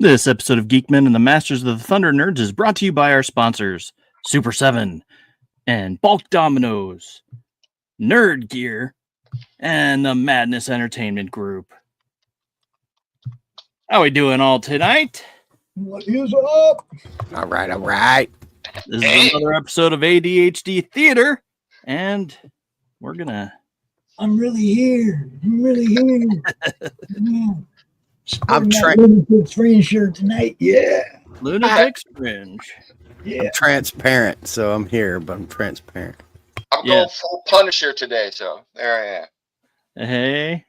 This episode of Geek-men and the Masters of the Thunder Nerds is brought to you by our sponsors, Super 7 and Bulk Dominoes, Nerd Gear, and the Madness Entertainment Group. How we doing all tonight? What is up? All right. This is another episode of ADHD Theater, and we're gonna... I'm really here. Yeah. I'm Lunatic's Fringe shirt tonight. Yeah. Lunatic's Fringe. Yeah. I'm transparent, so I'm here, but I'm transparent. I'm going full Punisher today, so there I am. Hey.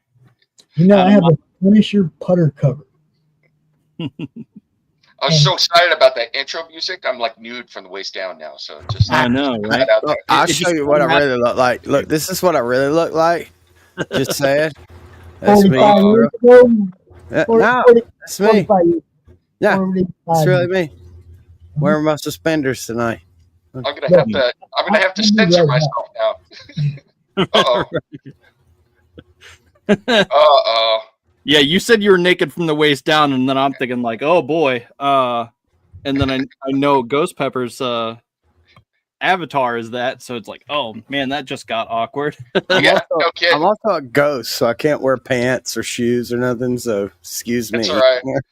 You know, I have a Punisher putter cover. I was so excited about that intro music. I'm like nude from the waist down now, so just I know, right? Look, I'll show you what I really look like. Look, this is what I really look like. Just saying. That's me. No, that's me. Yeah, it's really me. Wearing my suspenders tonight. I'm gonna have to censor myself now. Uh-oh. Yeah, you said you were naked from the waist down, and then I'm thinking like, oh boy. And then I know Ghost Pepper's avatar is that, so it's like, oh man, that just got awkward. I'm also a ghost, so I can't wear pants or shoes or nothing, so excuse me. That's all right.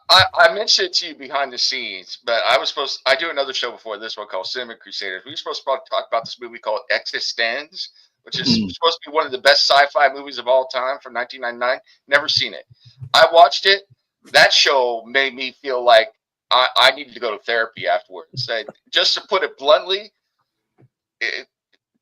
I mentioned it to you behind the scenes, but I do another show before this one called Cinema Crusaders. We were supposed to talk about this movie called Existenz, which is supposed to be one of the best sci-fi movies of all time from 1999. Never seen it. I watched it. That show made me feel like I needed to go to therapy afterwards. Just to put it bluntly,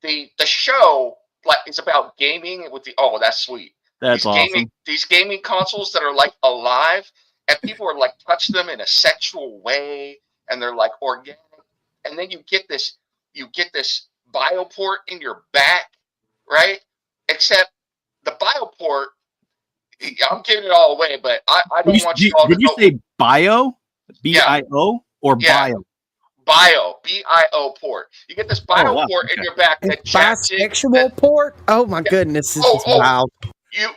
the show is about gaming with that's sweet. That's awesome. These gaming consoles that are like alive, and people are like touch them in a sexual way, and they're like organic. And then you get this bioport in your back, right? Except the bioport, I'm giving it all away, but I don't want you all to know. Did you say bio? B-I-O or bio? Bio, B-I-O port. You get this bio port in your back that bisexual port? Oh my goodness, this is wild.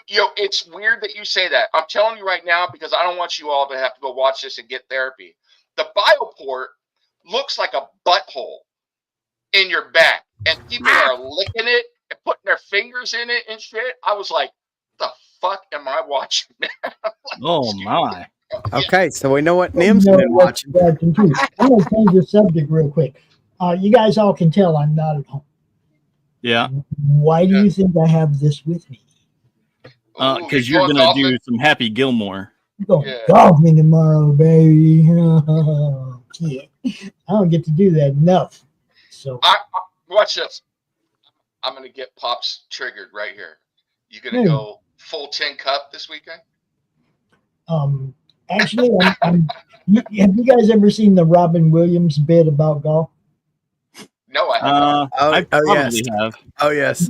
It's weird that you say that. I'm telling you right now because I don't want you all to have to go watch this and get therapy. The bio port looks like a butthole in your back, and people are licking it and putting their fingers in it and shit. I was like, the fuck am I watching now? Oh my. Okay, so we know what Nim's been watching. I'm going to change the subject real quick. You guys all can tell I'm not at home. Yeah. Why do you think I have this with me? Because you're going to do some Happy Gilmore. Go golfing tomorrow, baby. Yeah. I don't get to do that enough. So watch this. I'm going to get Pops triggered right here. You going to go full 10 cup this weekend? Actually, have you guys ever seen the Robin Williams bit about golf? No, I haven't. I probably have. Oh, yes.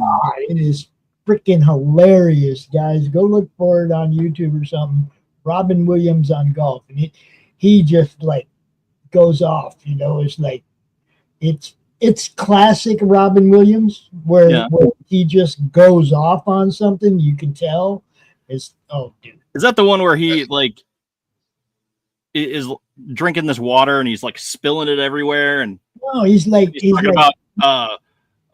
It is freaking hilarious, guys. Go look for it on YouTube or something. Robin Williams on golf. And he just like goes off, it's like, it's classic Robin Williams where he just goes off on something. You can tell. Dude. Is that the one where he is drinking this water and he's like spilling it everywhere? And no, he's talking about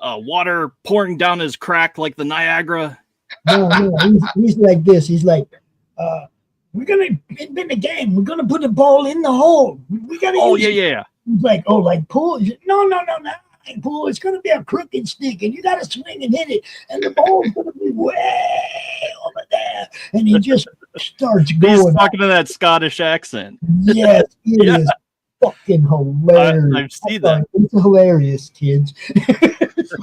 water pouring down his crack like the Niagara. No, he's like this. He's like, we're gonna in the game. We're gonna put the ball in the hole. We gotta. Yeah. He's like, like pool. No. Pool. It's gonna be a crooked stick, and you gotta swing and hit it, and the ball's gonna be way over there. And he just starts going. He's talking to that Scottish accent. Yes, it is fucking hilarious. I've seen that. It's hilarious, kids.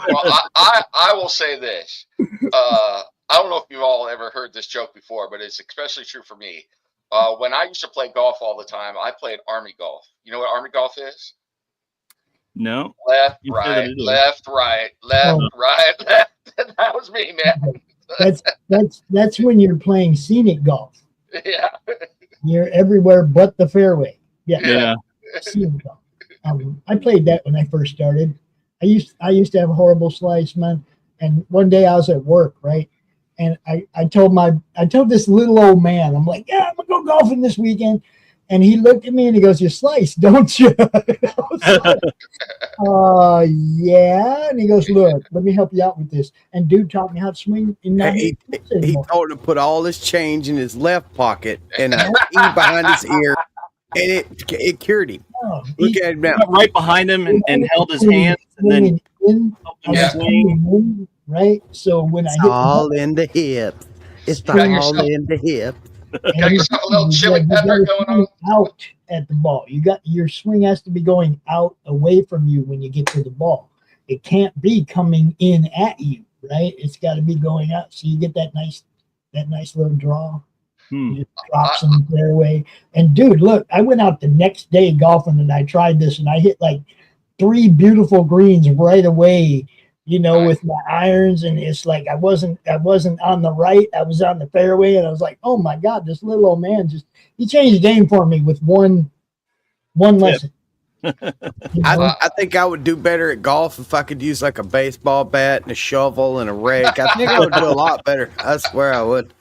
Well, I will say this. I don't know if you've all ever heard this joke before, but it's especially true for me. When I used to play golf all the time, I played Army golf. You know what Army golf is? No. Left, right, left, right. That was me, man. That's when you're playing scenic golf. Yeah. You're everywhere but the fairway. Yeah. Scenic golf. I played that when I first started. I used to have a horrible slice, man. And one day I was at work, right? And I told this little old man, I'm like, yeah, I'm gonna go golfing this weekend. And he looked at me and he goes, you slice, don't you? Yeah. And he goes, look, let me help you out with this. And dude taught me how to swing. He told him to put all his change in his left pocket and a key behind his ear, and it cured him. Look at him now. Right behind him and held his hands and then helped him swing. Right? So when it's all in the hip. It's all in the hip. Got yourself a little chili pepper going on. Out at the ball. Your swing has to be going out away from you when you get to the ball. It can't be coming in at you, right? It's got to be going out. So you get that nice little draw. You just drop some fairway. And dude, look, I went out the next day golfing and I tried this and I hit like 3 beautiful greens right away. With my irons, and it's like I wasn't on the right, I was on the fairway, and I was like, oh my God, this little old man he changed the game for me with one lesson. I think I would do better at golf if I could use like a baseball bat and a shovel and a rake. I think I would do a lot better. I swear I would.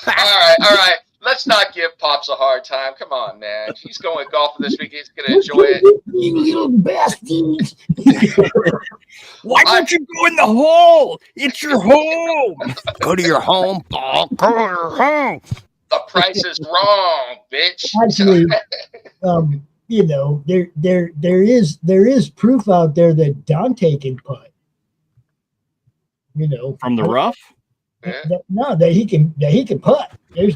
All right. Let's not give Pops a hard time. Come on, man. He's going golfing this week. He's going to enjoy it. You little bastards. Why don't you go in the hole? It's your home. Go to your home, Paul. Go to your home. The price is wrong, bitch. Actually, there is proof out there that Dante can putt. From the rough? That he can putt. He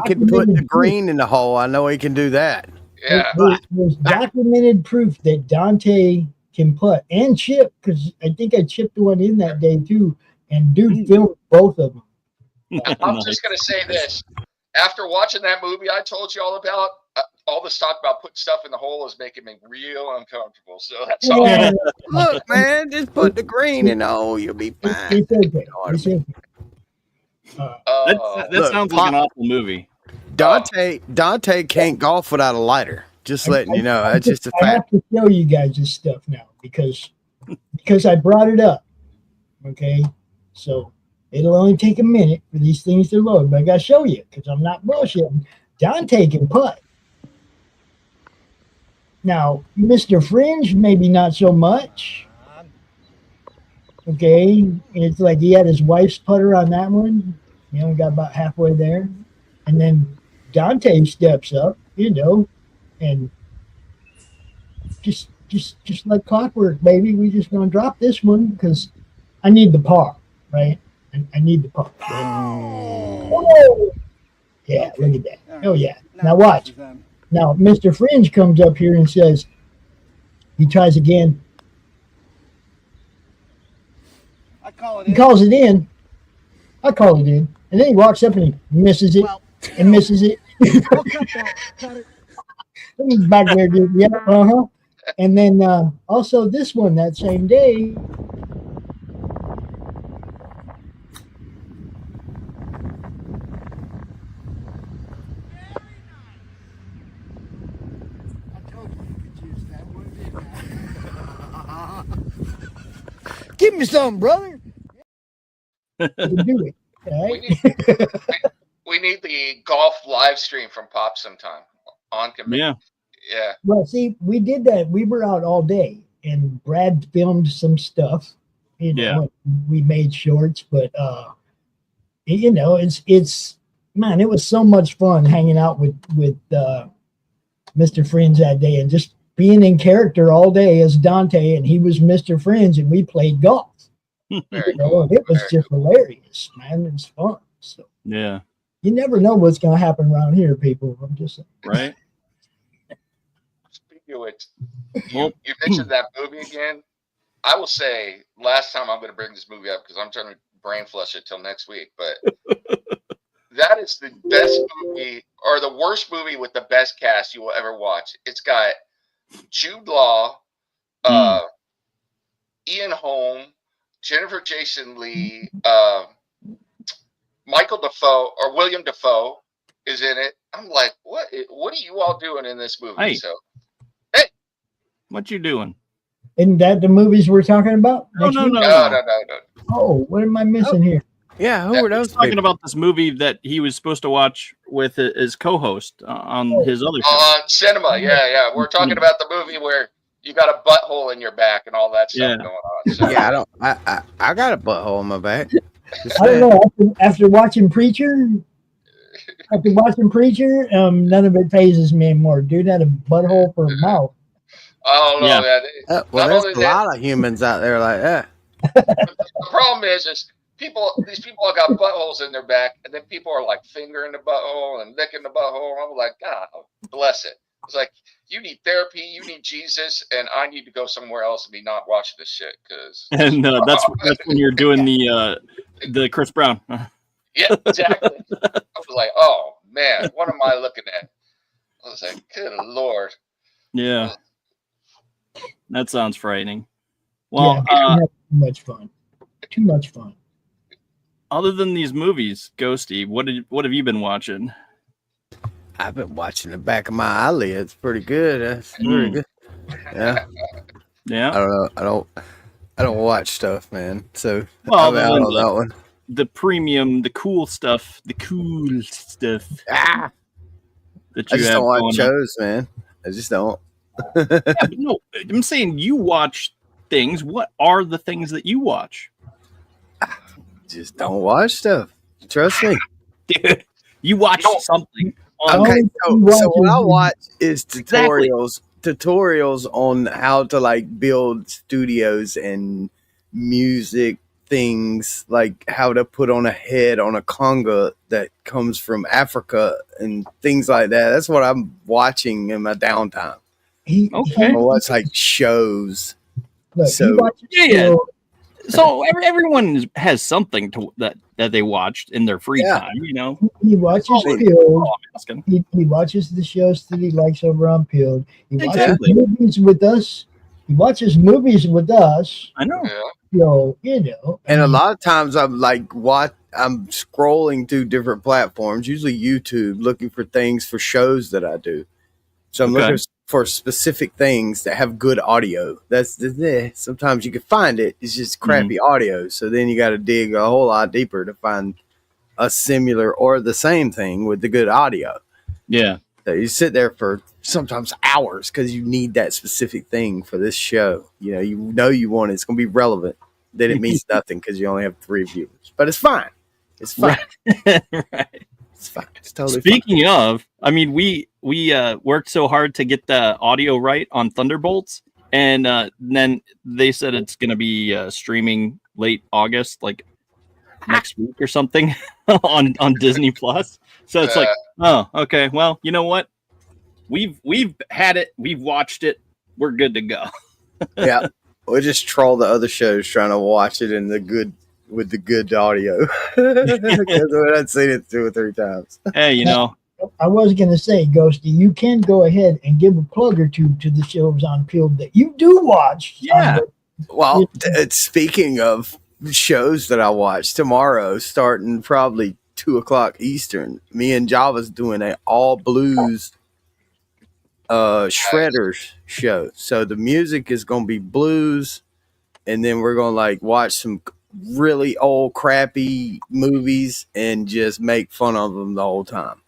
can put the green in the hole. I know he can do that. Yeah. There's documented proof that Dante can putt and chip, because I think I chipped one in that day too. And dude filmed both of them. I'm just gonna say this. After watching that movie I told you all about, all this talk about putting stuff in the hole is making me real uncomfortable. So that's all. Look, man, just put the green in the hole. You'll be fine. It's okay. That sounds like an awful movie. Dante can't golf without a lighter. Just letting you know. That's just a fact. I have to show you guys this stuff now because I brought it up. Okay, so it'll only take a minute for these things to load, but I gotta show you because I'm not bullshitting. Dante can putt. Now, Mr. Fringe, maybe not so much. Okay, it's like he had his wife's putter on that one. Got about halfway there. And then Dante steps up, and just like clockwork, baby. We just gonna drop this one because I need the par, right? I need the par. Oh! Yeah, look at that. Oh yeah. Now watch. Now Mr. Fringe comes up here and says, he tries again. He calls it in. I call it in. And then he walks up and he misses it and misses it. He's back there, dude. Yeah, uh-huh. And then also this one that same day. Give me some, brother. Do it. Right? We need the golf live stream from Pop sometime on command. Yeah. Well, see, we did that. We were out all day, and Brad filmed some stuff. We made shorts, but it's man, it was so much fun hanging out with Mr. Fringe that day, and just being in character all day as Dante, and he was Mr. Fringe, and we played golf. It was just hilarious, man. It was fun. So yeah, you never know what's going to happen around here, people. I'm just saying. Right. Speaking of which, you mentioned that movie again. I will say, last time I'm going to bring this movie up because I'm trying to brain flush it till next week, but that is the best movie or the worst movie with the best cast you will ever watch. It's got Jude Law, Ian Holm, Jennifer Jason Leigh, Michael Dafoe or William Dafoe is in it. I'm like, what are you all doing in this movie? Hey. So, hey, what you doing? Isn't that the movies we're talking about? No. Oh, what am I missing here? Yeah, who were those talking people? about this movie that he was supposed to watch with his co-host on his other show. On cinema, yeah. We're talking about the movie where you got a butthole in your back and all that stuff going on. So. Yeah, I got a butthole in my back. I don't know. After watching Preacher, none of it phases me anymore. Dude had a butthole for a mouth. Oh no, yeah. Well, there's a lot of humans out there like that. The problem is these people have got buttholes in their back, and then people are like fingering the butthole and licking the butthole. I'm like, God bless it. It's like, you need therapy, you need Jesus, and I need to go somewhere else and be not watching this shit. And that's when you're doing the Chris Brown. Yeah, exactly. I was like, oh man, what am I looking at? I was like, good Lord. Yeah, that sounds frightening. Well, too much fun. Too much fun. Other than these movies, Ghosty, what have you been watching? I've been watching the back of my eyelids. Pretty good. That's pretty good. Yeah. Yeah. I don't watch stuff, man. So well, I'm out on that one. The premium, the cool stuff. That you I just don't watch shows, man. I just don't. Yeah, but no, I'm saying you watch things. What are the things that you watch? Just don't watch stuff. Trust me, dude. You watch something. Okay, so what I watch is tutorials on how to like build studios and music things, like how to put on a head on a conga that comes from Africa and things like that. That's what I'm watching in my downtime. I watch like shows. Look, so everyone has something that they watched in their free time, you know. He watches Pilled. He watches the shows that he likes over on Pilled. He watches movies with us. I know. So, you know. And a lot of times I'm like, I'm scrolling through different platforms, usually YouTube, looking for things for shows that I do. So I'm looking for specific things that have good audio. Sometimes you can find it. It's just crappy audio. So then you got to dig a whole lot deeper to find a similar or the same thing with the good audio. Yeah. So you sit there for sometimes hours because you need that specific thing for this show. You you want it. It's going to be relevant. Then it means nothing because you only have 3 viewers. But it's fine. It's fine. Right. It's fine. It's totally Speaking of, I mean, we worked so hard to get the audio right on Thunderbolts, and then they said it's going to be streaming late August, like next week or something, on Disney Plus. So it's like, oh, okay. Well, you know what? We've had it. We've watched it. We're good to go. Yeah, we just troll the other shows trying to watch it in with the good audio because we had seen it 2 or 3 times. Hey, you know. I was going to say, Ghosty, you can go ahead and give a plug or two to the shows on Pilled that you do watch. Yeah. Well, speaking of shows that I watch, tomorrow, starting probably 2:00 Eastern, me and Java's doing an all blues shredders show. So the music is going to be blues, and then we're going to like watch some really old crappy movies and just make fun of them the whole time.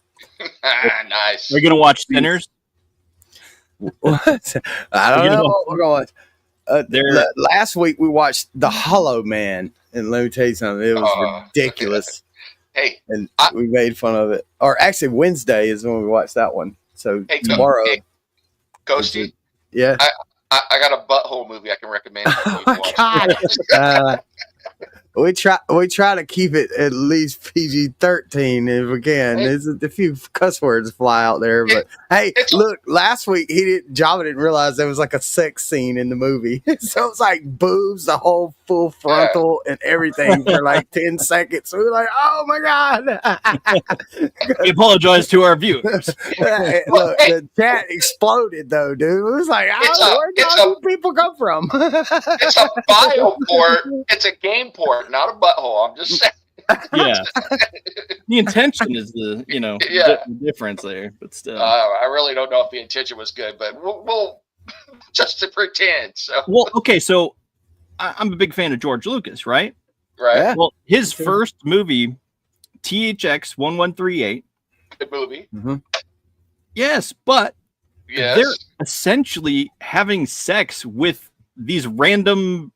Nice. We're gonna watch Sinners. What? I don't know what we're going to watch. Last week we watched The Hollow Man, and let me tell you something, it was ridiculous. Hey, and we made fun of it. Or actually, Wednesday is when we watched that one. So tomorrow, Ghosty. Yeah, I got a butthole movie I can recommend. Oh my God. We try to keep it at least PG-13 if we can. There's a few cuss words fly out there, but look, last week Java didn't realize there was like a sex scene in the movie, so it's like boobs, the whole full frontal and everything for like 10 seconds. So we were like, "Oh my God!" We apologize to our viewers. Look, the chat exploded though, dude. It was like, where do people come from? It's a bio port. It's a game port. Not a butthole. I'm just saying. Yeah, the intention is the the difference there, but still, I really don't know if the intention was good, but we'll just to pretend. So well, okay. So I'm a big fan of George Lucas, right? Right. Yeah. Well, his first movie, THX 1138. Good movie. Mm-hmm. Yes, but Yes. they're essentially having sex with these random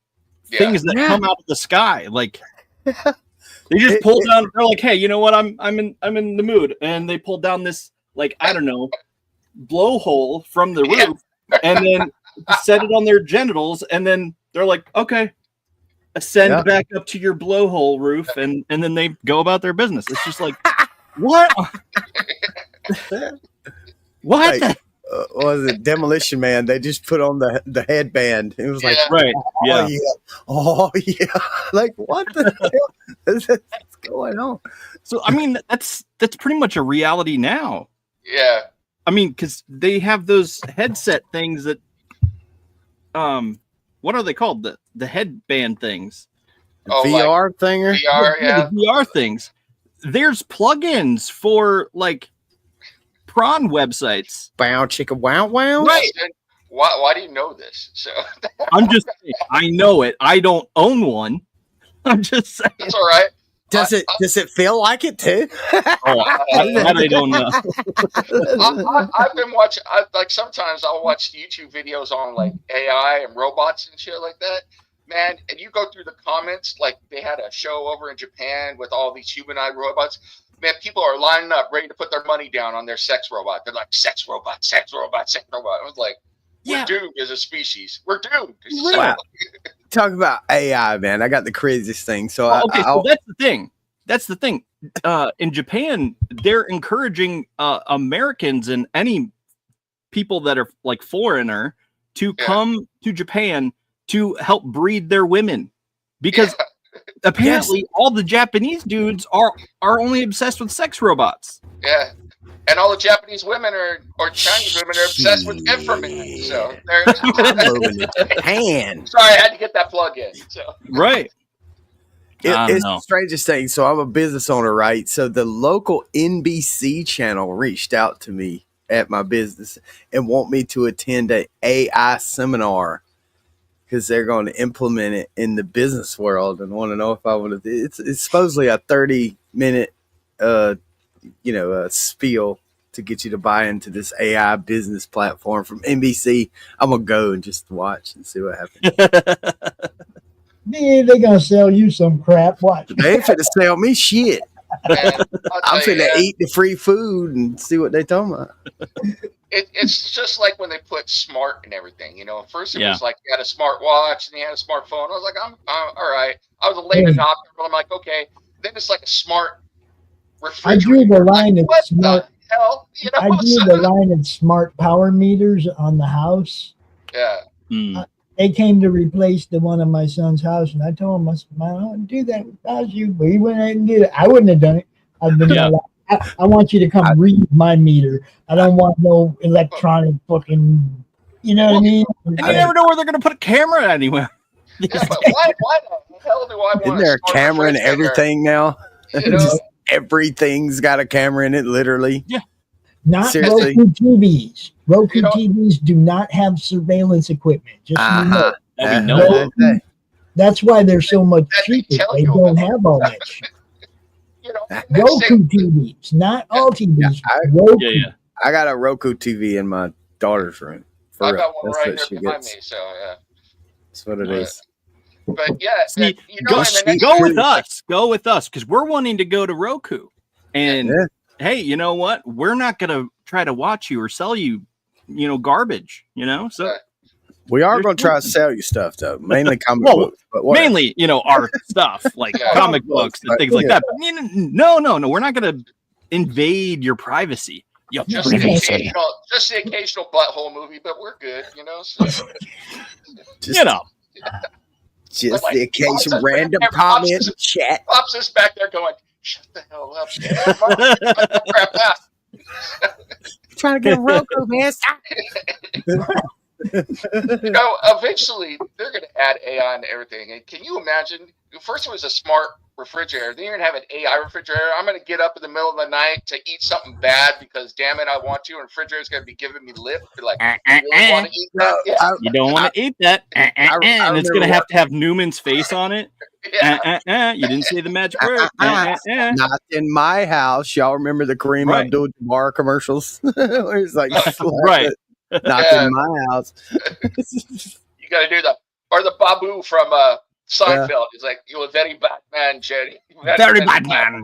things that come out of the sky. Like they just pull down. They're like, "Hey, you know what? I'm in the mood," and they pull down this, like, I don't know, blowhole from the roof, and then set it on their genitals, and then they're like, "Okay, ascend back up to your blowhole roof," and then they go about their business. It's just like, what? What? Like, was it Demolition Man? They just put on the headband. It was like, right, oh yeah, like what the hell is going on? So I mean, that's pretty much a reality now. Yeah. I mean, because they have those headset things that, what are they called? The headband things. VR thinger. The VR things. There's plugins for like prawn websites. Wow, chicka, wow, wow. Right. Why do you know this? So I'm just saying, I know it. I don't own one. I'm just saying. That's all right. Does it feel like it too? I don't know. I've been watching. Like sometimes I'll watch YouTube videos on like AI and robots and shit like that. Man, and you go through the comments. Like they had a show over in Japan with all these humanoid robots. Man, people are lining up ready to put their money down on their sex robot. They're like, sex robot, sex robot, sex robot. I was like, we're doomed as a species. We're doomed. Wow. Talk about AI, man. I got the craziest thing. So, so that's the thing. That's the thing. In Japan, they're encouraging Americans and any people that are like foreigner to come to Japan to help breed their women, because apparently all the Japanese dudes are only obsessed with sex robots. Yeah. And all the Japanese women or Chinese women are obsessed with Inframan. So they're Japan. Sorry, I had to get that plug in. So right. It's the strangest thing. So I'm a business owner, right? So the local NBC channel reached out to me at my business and want me to attend a AI seminar because they're going to implement it in the business world and want to know if I would. It's supposedly a 30-minute spiel to get you to buy into this AI business platform from NBC. I'm gonna go and just watch and see what happens. Yeah, they're gonna sell you some crap. Watch. They ain't finna sell me shit. Man, I'm finna eat the free food and see what they talking about. It's just like when they put smart and everything. You know, first it was like you had a smart watch and you had a smartphone. I was like, I'm all right. I was a late adopter, but I'm like, okay. Then it's like a smart refrigerator. I drew the line at smart. Hell? You know, I drew the line at smart power meters on the house. Yeah. They came to replace the one on my son's house, and I told him, I don't do that without you, but he went ahead and did it. I wouldn't have done it. I've been I want you to come read my meter. I don't want no electronic fucking, you know what I mean? And you never know where they're going to put a camera anywhere. Yeah, but why the hell do I want Isn't there a camera in everything now? You know? Everything's got a camera in it, literally. Yeah. Not Seriously? Roku TVs. Roku TVs do not have surveillance equipment. Just so you know. That's why they're so much cheaper. They don't have all that shit. Roku TVs, not all TVs. I got a Roku TV in my daughter's room. I got one right there behind me, so yeah. That's what it is. But yeah, see, go with us. Go with us, because we're wanting to go to Roku. And hey, you know what? We're not going to try to watch you or sell you, garbage. So we are going to try to sell you stuff, though. Mainly comic books, but mainly, our stuff like comic books and things like that. But no, we're not going to invade your privacy. Just the occasional butthole movie, but we're good, So. Just the occasional random comment in chat. Pops is back there going, shut the hell up. Crap out. Trying to get a Roku, man. Eventually they're going to add AI into everything. And can you imagine? First it was a smart refrigerator. Then you're going to have an AI refrigerator. I'm going to get up in the middle of the night to eat something bad because, damn it, I want to. And the refrigerator's going to be giving me lip. Be like, you really want to eat that? You don't want to eat that. And it's going to have Newman's face on it. You didn't say the magic word. Not in my house. Y'all remember the Kareem Abdul-Jabbar commercials? Where he's like, right. Not in my house. You got to do the Babu from Seinfeld. He's like, "You're a very bad man, Jerry. Very bad man.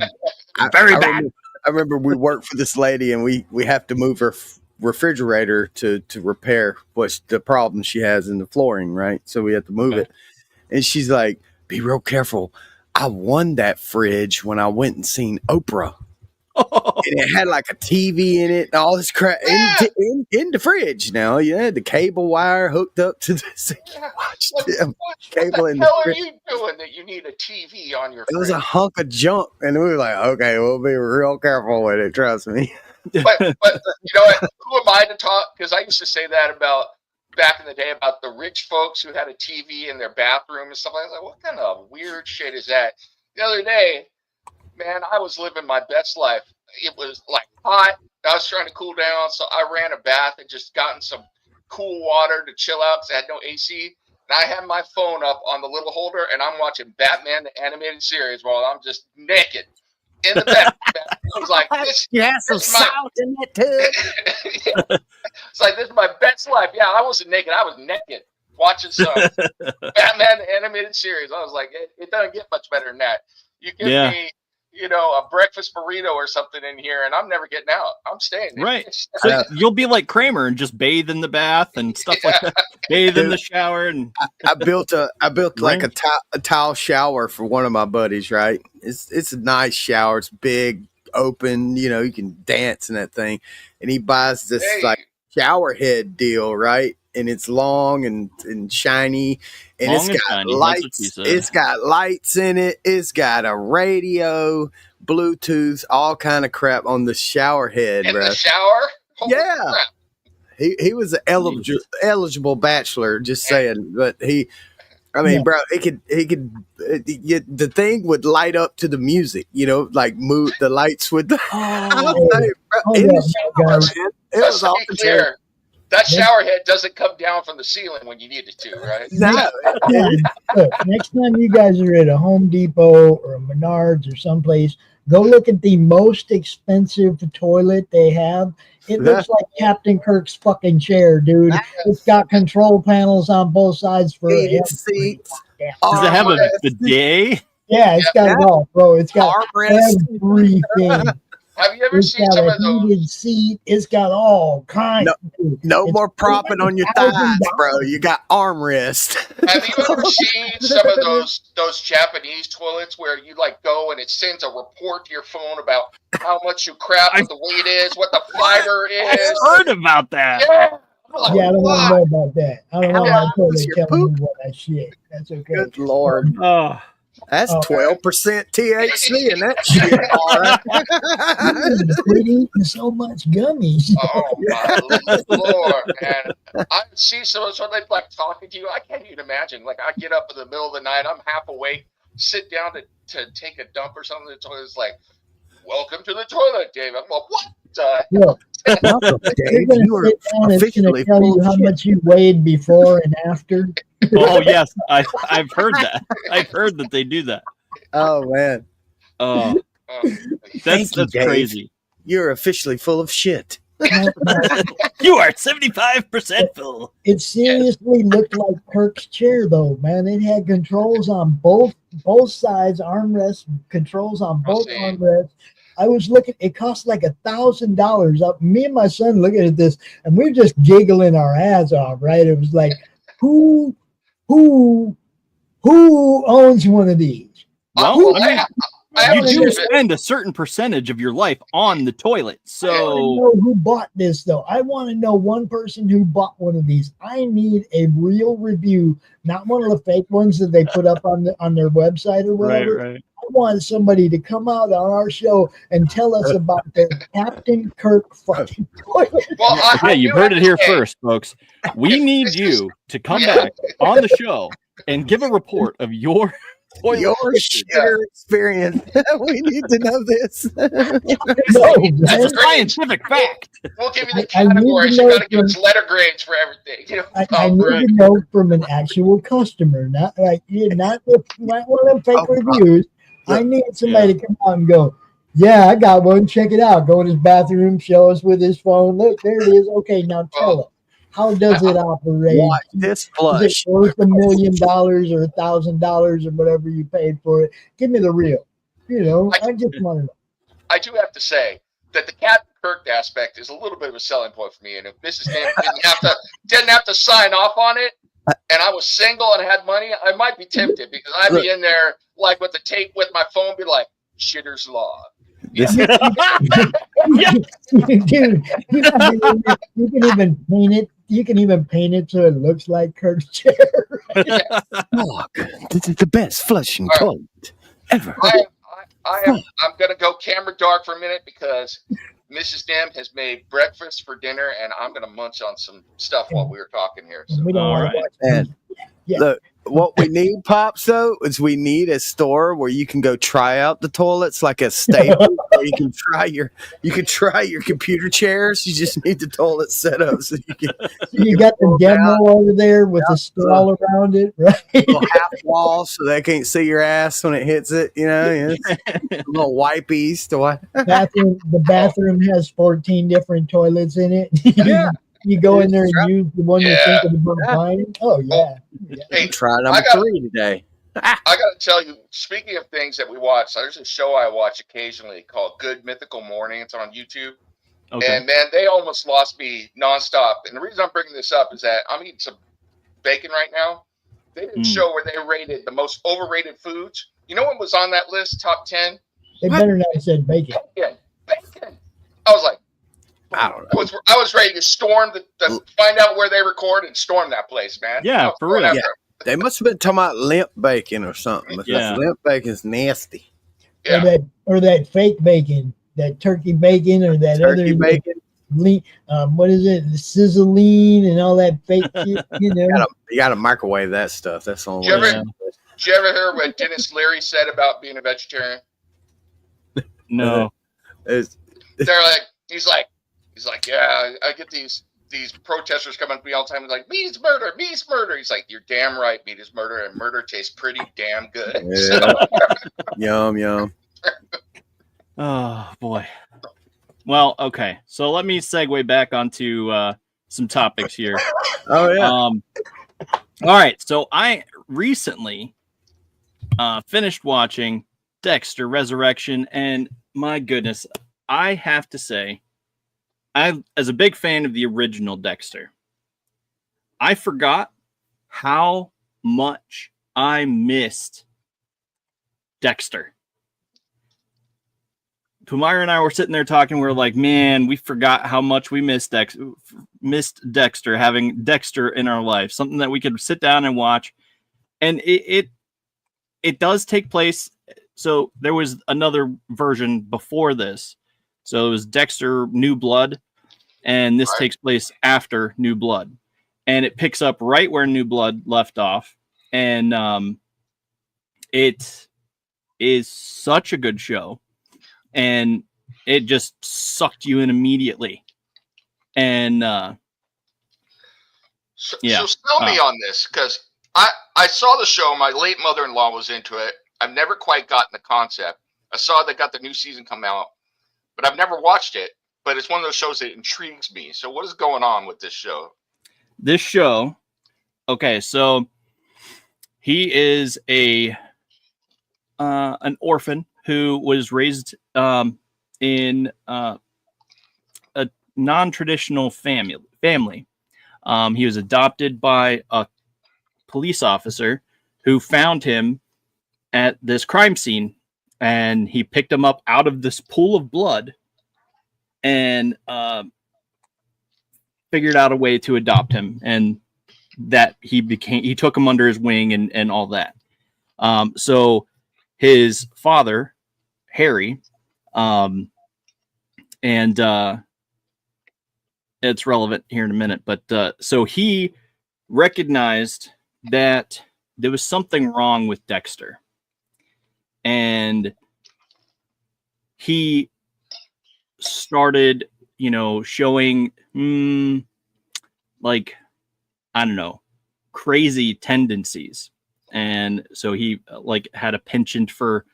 Very bad." I remember we worked for this lady, and we have to move her refrigerator to repair what's the problem she has in the flooring, right? So we have to move it. And she's like, "Be real careful. I won that fridge when I went and seen Oprah." And it had like a TV in it and all this crap in the fridge. Now, the cable wire hooked up to this. What the hell are you doing that you need a TV on your fridge? It was a hunk of junk. And we were like, okay, we'll be real careful with it. Trust me. But you know what? Who am I to talk? Because I used to say that about back in the day about the rich folks who had a TV in their bathroom and stuff like that. I was like, what kind of weird shit is that? The other day, man, I was living my best life. It was like hot. I was trying to cool down, so I ran a bath and just gotten some cool water to chill out because I had no AC. And I had my phone up on the little holder, and I'm watching Batman the animated series while I'm just naked in the bath. I was like, "This, some salt in it too." It's like, this is my best life. Yeah, I wasn't naked. I was naked watching some Batman the animated series. I was like, it doesn't get much better than that. You give me, a breakfast burrito or something in here, and I'm never getting out. I'm staying. Right. So you'll be like Kramer and just bathe in the bath and stuff like that. Bathe in the shower. And I built like a tile shower for one of my buddies. Right. It's a nice shower. It's big, open. You can dance in that thing. And he buys this like shower head deal, right? And it's long and shiny, and it's got lights. It's got lights in it. It's got a radio, Bluetooth, all kind of crap on the shower head, bro. In the shower? Holy crap. He was an eligible bachelor. Just saying, but bro, the thing would light up to the music. Like move the lights with the. In the shower, man. It was all clear. That shower head doesn't come down from the ceiling when you need it to, right? No. Look, next time you guys are at a Home Depot or a Menards or someplace, go look at the most expensive toilet they have. It looks like Captain Kirk's fucking chair, dude. It's got control panels on both sides for seats. Does it have a bidet? Yeah, it's got it all, bro. It's got everything. Have you ever seen some of those? Heated seat. It's got all kinds. No more propping on your thighs, bro. You got armrest. Have you ever seen some of those Japanese toilets where you like go and it sends a report to your phone about how much you crap, what the weight is, what the fiber is? I heard about that. Yeah, I don't want to know about that. I don't want my toilet telling me what that shit. That's okay. Good Lord. Oh. That's 12% THC in that shit, all right. Quit eating so much gummies. Oh my Lord, man! I see so they like talking to you. I can't even imagine. Like I get up in the middle of the night, I'm half awake, sit down to take a dump or something. The toilet's like, "Welcome to the toilet, Dave." I'm like, "What?" Look, welcome, Dave. You are officially tell you how much you weighed before and after. Oh yes, I've heard that. I've heard that they do that. Oh man. That's crazy. You're officially full of shit. You are 75% full. It seriously looked like Kirk's chair, though, man. It had controls on both sides, armrests, controls on both armrests. I was looking, it cost like $1,000. Me and my son looking at this, and we're just giggling our ass off, right? It was like, who owns one of these? Well, you do spend a certain percentage of your life on the toilet. So I want to know who bought this, though. I want to know one person who bought one of these. I need a real review, not one of the fake ones that they put up on their website or whatever. Right. I want somebody to come out on our show and tell us about their Captain Kirk fucking toilet. Well, you heard it here first, folks. We need you to come back on the show and give a report of your Your shitter experience. We need to know this. That's a scientific fact. We'll give you the categories. You got to give us letter grades for everything. You know, I need to know from an actual customer, not like not one of them fake reviews. I need somebody to come out and go, yeah, I got one. Check it out. Go in his bathroom, show us with his phone. Look, there it is. Okay, now tell us. How does it operate? Watch this flush. Is it worth $1 million or $1,000 or whatever you paid for it? Give me the real. You know, I just want to know. I do have to say that the Captain Kirk aspect is a little bit of a selling point for me. And if Mrs. Dan didn't have to sign off on it, and I was single and had money, I might be tempted because I'd be in there like with the tape with my phone, be like, "Shitter's Law." Dude, you can even paint it. You can even paint it so it looks like Kirk's chair. Look, this is the best flushing toilet ever. I'm gonna go camera dark for a minute because Mrs. Dim has made breakfast for dinner, and I'm gonna munch on some stuff while we were talking here. So. We don't want to watch. And look, what we need, Pops, though, is we need a store where you can go try out the toilets, like a stable where you can try your computer chairs. You just need the toilet set up so you can. You got the demo over there with the stall around it, right? Half wall so they can't see your ass when it hits it. You know, little wipies to what? The bathroom has 14 different toilets in it. Yeah. You go in there and use the one you think is fine. Oh yeah. Hey, try number 3 today. I got to tell you, speaking of things that we watch, there's a show I watch occasionally called Good Mythical Morning. It's on YouTube. Okay. And man, they almost lost me nonstop. And the reason I'm bringing this up is that I'm eating some bacon right now. They did a show where they rated the most overrated foods. You know what was on that list, top 10? They better not have said bacon. Bacon. I was like, I don't know. I was ready to storm find out where they record and storm that place, man. Yeah, for real. Yeah. They must have been talking about limp bacon or something. Because limp bacon's nasty. Yeah. Or that fake bacon, that turkey bacon, or that turkey bacon. What is it? The sizzling and all that fake shit. You know, you got to microwave that stuff. That's the only way. Did you ever hear what Dennis Leary said about being a vegetarian? No. He's like, yeah, I get these protesters coming to me all the time. He's like, meat is murder, meat is murder. He's like, you're damn right, meat is murder, and murder tastes pretty damn good. Yeah. Yum. Oh, boy. Well, okay. So let me segue back onto some topics here. Oh, yeah. All right. So I recently finished watching Dexter Resurrection, and my goodness, I have to say, as a big fan of the original Dexter, I forgot how much I missed Dexter. Pumara and I were sitting there talking. We were like, man, we forgot how much we missed Dexter, having Dexter in our life, something that we could sit down and watch. And it does take place. So there was another version before this. So it was Dexter New Blood, and this takes place after New Blood. And it picks up right where New Blood left off. And it is such a good show. And it just sucked you in immediately. And So sell me on this, because I saw the show. My late mother-in-law was into it. I've never quite gotten the concept. I saw they got the new season come out, but I've never watched it. But it's one of those shows that intrigues me. So what is going on with this show? This show, okay, so he is an orphan who was raised in a non-traditional family. He was adopted by a police officer who found him at this crime scene, and he picked him up out of this pool of blood and figured out a way to adopt him, and that he took him under his wing and all that. So his father, Harry, and it's relevant here in a minute, but so he recognized that there was something wrong with Dexter, and he started, showing like, I don't know, crazy tendencies. And so he like had a penchant for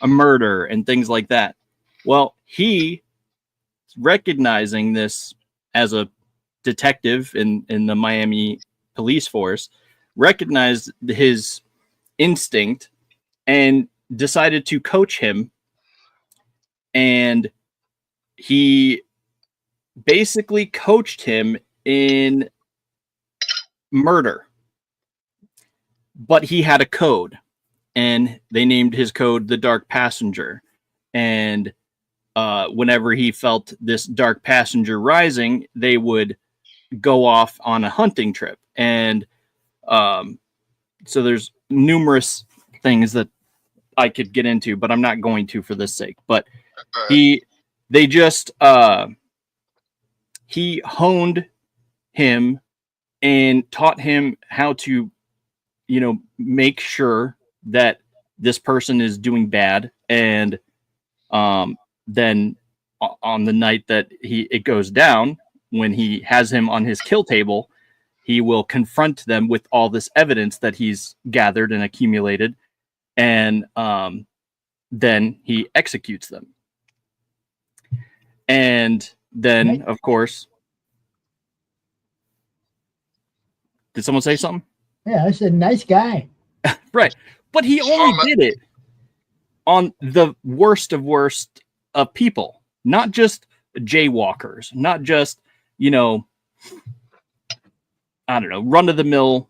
a murder and things like that. Well, he, recognizing this as a detective in the Miami police force, recognized his instinct and decided to coach him. And he basically coached him in murder. But he had a code, and they named his code the Dark Passenger. And whenever he felt this dark passenger rising, they would go off on a hunting trip. And so there's numerous things that I could get into, but I'm not going to for this sake. But he honed him and taught him how to, make sure that this person is doing bad. And then on the night that it goes down, when he has him on his kill table, he will confront them with all this evidence that he's gathered and accumulated. And then he executes them. And then, of course, did someone say something? Yeah, I said, nice guy. Right. But he only did it on the worst of people, not just jaywalkers, not just, I don't know, run of the mill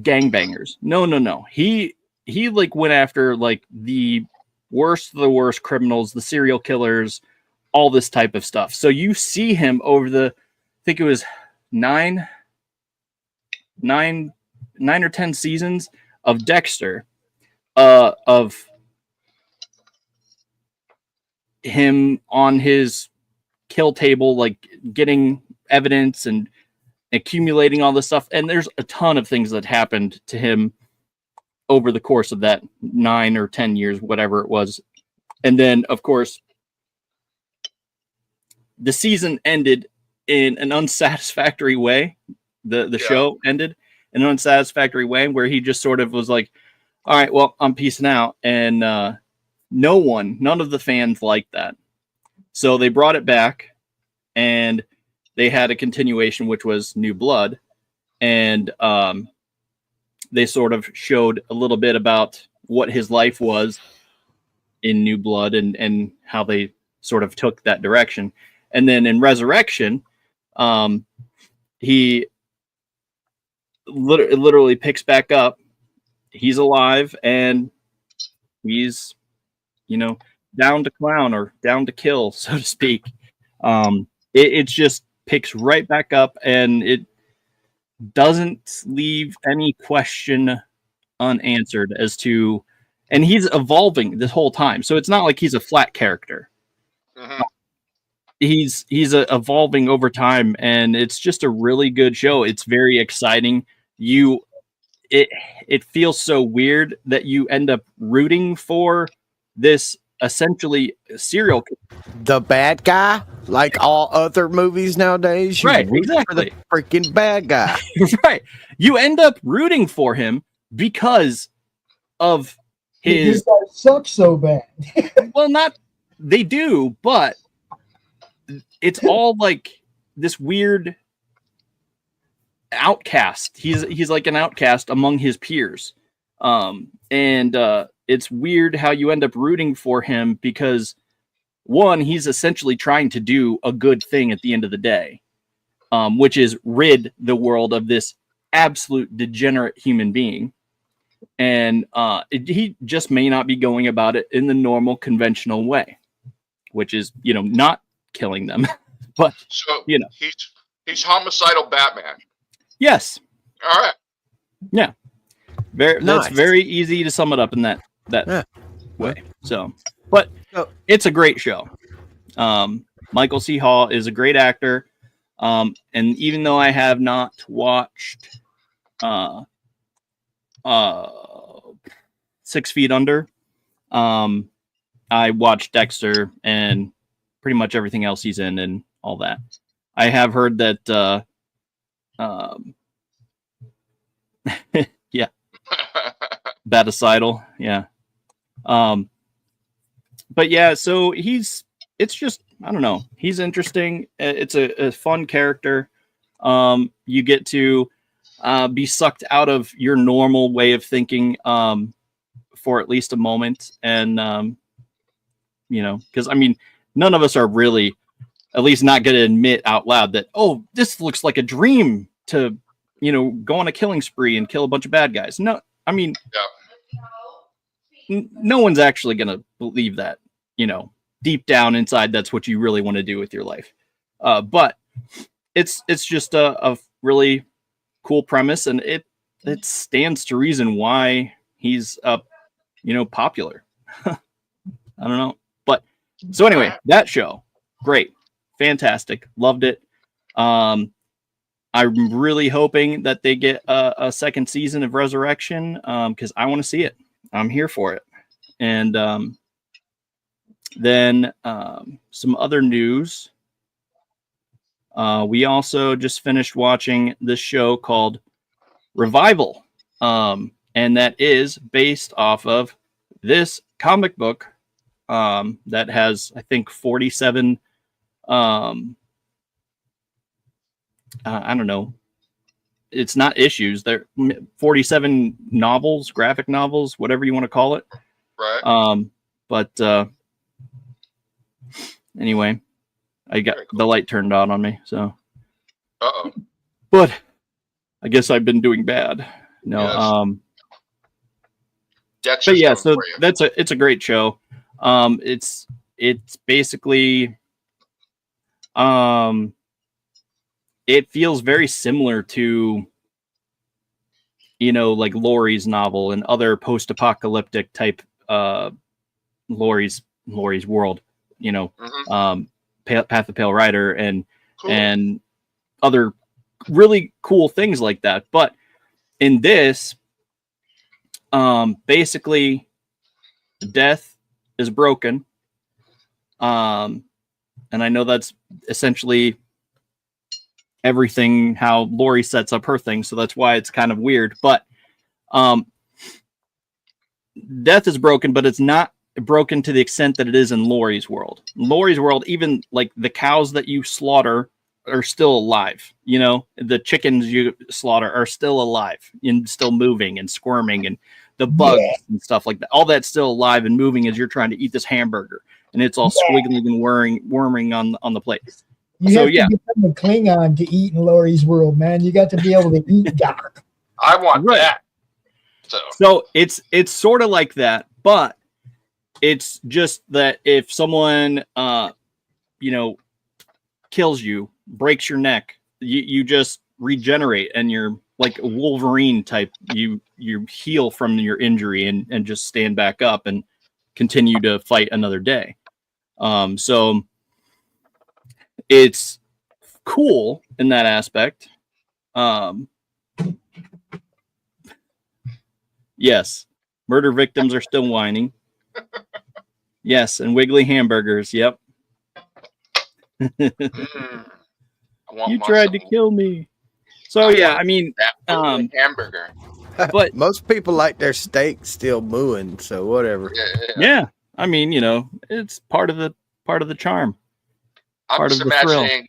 gangbangers. No. He like went after like the worst of the worst criminals, the serial killers, all this type of stuff. So you see him over I think it was nine or 10 seasons of Dexter, of him on his kill table, like getting evidence and accumulating all this stuff. And there's a ton of things that happened to him over the course of that 9 or 10 years, whatever it was. And then, of course, the season ended in an unsatisfactory way. The show ended in an unsatisfactory way where he just sort of was like, all right, well, I'm peacing out. And none of the fans liked that. So they brought it back and they had a continuation, which was New Blood. And they sort of showed a little bit about what his life was in New Blood and how they sort of took that direction. And then in Resurrection, he literally picks back up. He's alive and he's, down to clown or down to kill, so to speak. It just picks right back up and it doesn't leave any question unanswered as to, and he's evolving this whole time. So it's not like he's a flat character. Mm-hmm. He's evolving over time, and it's just a really good show. It's very exciting. It feels so weird that you end up rooting for this essentially serial killer. The bad guy, like all other movies nowadays. Right, exactly. For the freaking bad guy. Right. You end up rooting for him because of his... This guy sucks so bad. Well, they do, but it's all like this weird outcast. He's like an outcast among his peers. And it's weird how you end up rooting for him because, one, he's essentially trying to do a good thing at the end of the day, which is rid the world of this absolute degenerate human being. And he just may not be going about it in the normal conventional way, which is, not killing them. But, so, he's homicidal Batman. Yes. All right. Yeah. That's very easy to sum it up in that way. So, but it's a great show. Michael C. Hall is a great actor. And even though I have not watched 6 Feet Under, I watched Dexter and pretty much everything else he's in and all that. I have heard that, yeah, Baticidal, yeah. But yeah, so it's just, I don't know, he's interesting. It's a fun character. You get to be sucked out of your normal way of thinking for at least a moment. And, you know, because I mean, none of us are really, at least not going to admit out loud that, oh, this looks like a dream to, you know, go on a killing spree and kill a bunch of bad guys. No, I mean, no one's actually going to believe that, you know, deep down inside, that's what you really want to do with your life. But it's just a really cool premise, and it stands to reason why he's you know, popular. I don't know. But so anyway, that show, great, fantastic, loved it. I'm really hoping that they get a second season of Resurrection, because I want to see it. I'm here for it. And then some other news. We also just finished watching this show called Revival, and that is based off of this comic book that has, I think, 47 I don't know, it's not issues, they're 47 novels, graphic novels, whatever you want to call it, right? But anyway, I got the light turned on me, so but I guess I've been doing bad. No, yes. But yeah, so it's a great show. It's basically it feels very similar to, you know, like Laurie's novel and other post-apocalyptic type Laurie's World, you know, Path of Pale Rider and other really cool things like that. But in this, basically, death is broken. And I know that's essentially everything how Laurie sets up her thing, so that's why it's kind of weird. But death is broken, but it's not broken to the extent that it is in Laurie's world. Laurie's world, even like the cows that you slaughter are still alive. You know, the chickens you slaughter are still alive and still moving and squirming, and the bugs and stuff like that. All that's still alive and moving as you're trying to eat this hamburger, and it's all squiggling and worming on the plate. You have to become a Klingon to eat in Laurie's world, man. You got to be able to eat Doc. I want that. So it's sort of like that, but it's just that if someone you know, kills you, breaks your neck, you just regenerate, and you're like a Wolverine type. You heal from your injury and just stand back up and continue to fight another day. So it's cool in that aspect. Yes, murder victims are still whining. Yes, and wiggly hamburgers. Yep. You tried to kill me. So yeah, I mean, hamburger. But most people like their steak still mooing, so whatever. Yeah, I mean, you know, it's part of the charm. I'm imagining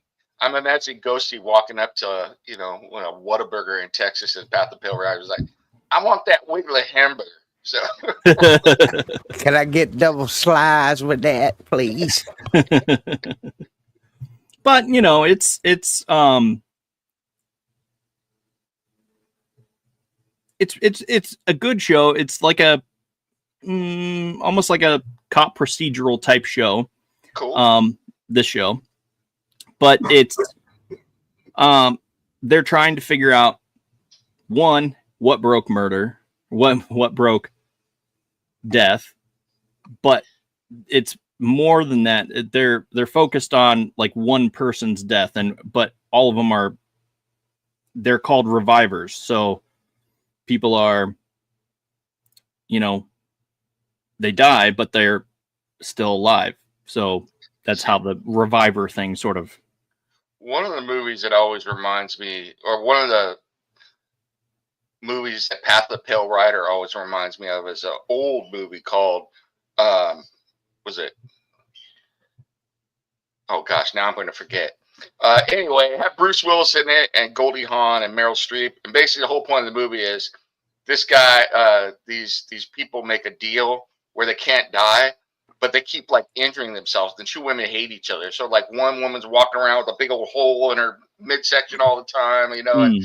Ghosty walking up to, you know, when a Whataburger in Texas in Path of Pale Rider was like, I want that wiggly hamburger. So can I get double slice with that, please? But you know, it's a good show. It's like a almost like a cop procedural type show. Cool. This show, but it's they're trying to figure out, one, what broke murder, what broke death, but it's more than that. They're focused on like one person's death, but all of them they're called revivers. So people are, you know, they die, but they're still alive. So that's how the reviver thing sort of. One of the movies that always reminds me, or one of the movies that Path of the Pale Rider always reminds me of, is an old movie called, was it? Oh gosh, now I'm going to forget. Anyway, it had Bruce Willis in it and Goldie Hawn and Meryl Streep, and basically the whole point of the movie is this guy, these people make a deal where they can't die, but they keep like injuring themselves. The two women hate each other. So like one woman's walking around with a big old hole in her midsection all the time, you know, and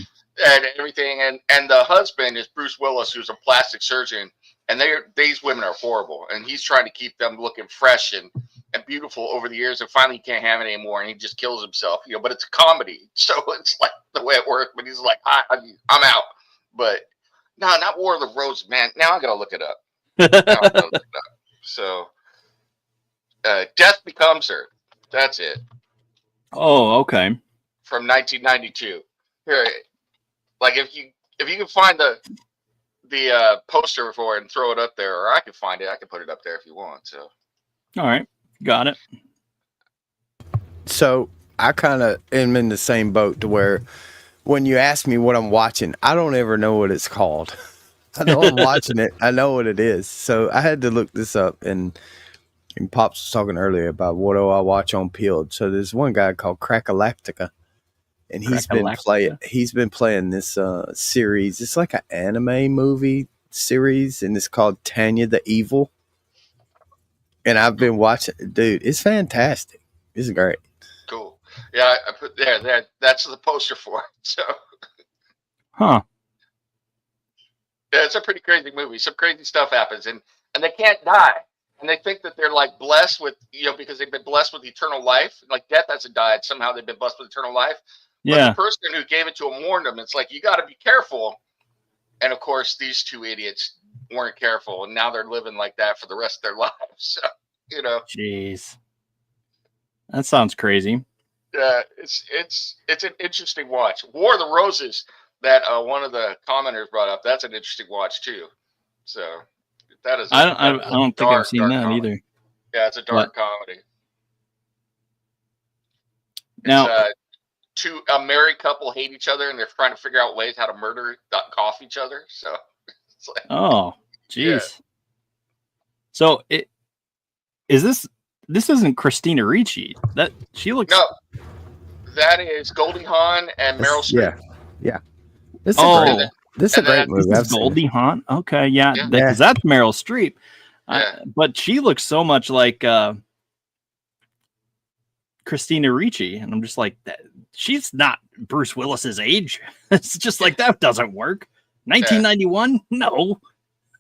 everything. And the husband is Bruce Willis, who's a plastic surgeon. And these women are horrible. And he's trying to keep them looking fresh and beautiful over the years. And finally he can't have it anymore. And he just kills himself, you know, but it's a comedy. So it's like the way it works. But he's like, I'm out. But no, not War of the Roses, man. Now I got to look it up. So Death Becomes Her. That's it. Oh, okay. From 1992. Here, like if you can find the poster for it and throw it up there, or I can find it. I can put it up there if you want. So. All right, got it. So I kind of am in the same boat to where when you ask me what I'm watching, I don't ever know what it's called. I know I'm watching it. I know what it is. So I had to look this up, and Pops was talking earlier about what do I watch on Peeled. So there's one guy called Crackalactica, and he's been playing this series. It's like an anime movie series, and it's called Tanya the Evil. And I've been watching, dude. It's fantastic. It's great. Cool. Yeah, I put there. That's the poster for it. So. Huh. Yeah, it's a pretty crazy movie. Some crazy stuff happens, and they can't die. And they think that they're like blessed with, you know, because they've been blessed with eternal life. Like death hasn't died. Somehow they've been blessed with eternal life. Yeah. But the person who gave it to them warned them. It's like, you got to be careful. And of course, these two idiots weren't careful. And now they're living like that for the rest of their lives. So, you know. Jeez. That sounds crazy. Yeah, it's an interesting watch. War of the Roses, that one of the commenters brought up, that's an interesting watch too. So. That is. I don't think I've seen that comedy. either. Yeah, it's a dark comedy. Now, a married couple hate each other, and they're trying to figure out ways how to off each other. So, it's like, oh, geez. Yeah. So this isn't Christina Ricci. That she looks. No, that is Goldie Hawn and Meryl Streep. Yeah. This is a great movie. This is Goldie Hawn. Okay, yeah, because that's Meryl Streep. But she looks so much like Christina Ricci, and I'm just like, she's not Bruce Willis's age. It's just like that doesn't work. 1991, no.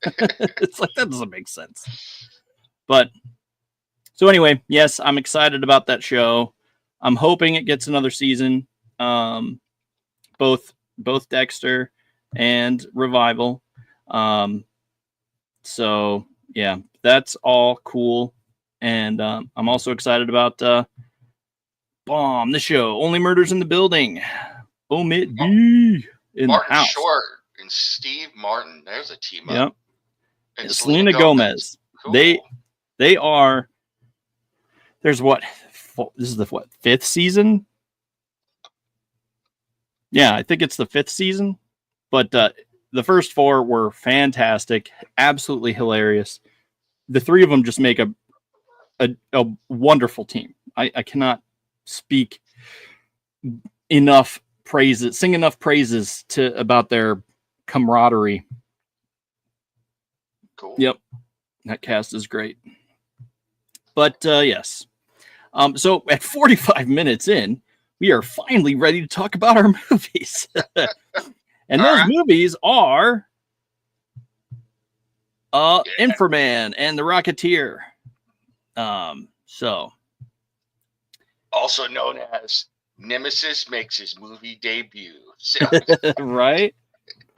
It's like that doesn't make sense. But so anyway, yes, I'm excited about that show. I'm hoping it gets another season. Both Dexter and Revival. So yeah, that's all cool. And I'm also excited about Bomb, the show. Only Murders in the Building. Omit B in Martin the house. Short and Steve Martin. There's a team up. Yep. And Selena Gomez. Cool. They are. There's what? This is the fifth season? Yeah, I think it's the fifth season. But the first four were fantastic, absolutely hilarious. The three of them just make a wonderful team. I cannot speak enough praises, sing enough praises about their camaraderie. Cool. Yep, that cast is great. But yes, so at 45 minutes in, we are finally ready to talk about our movies. And those movies are Inframan and the Rocketeer. So also known as Nemesis makes his movie debut. So. Right?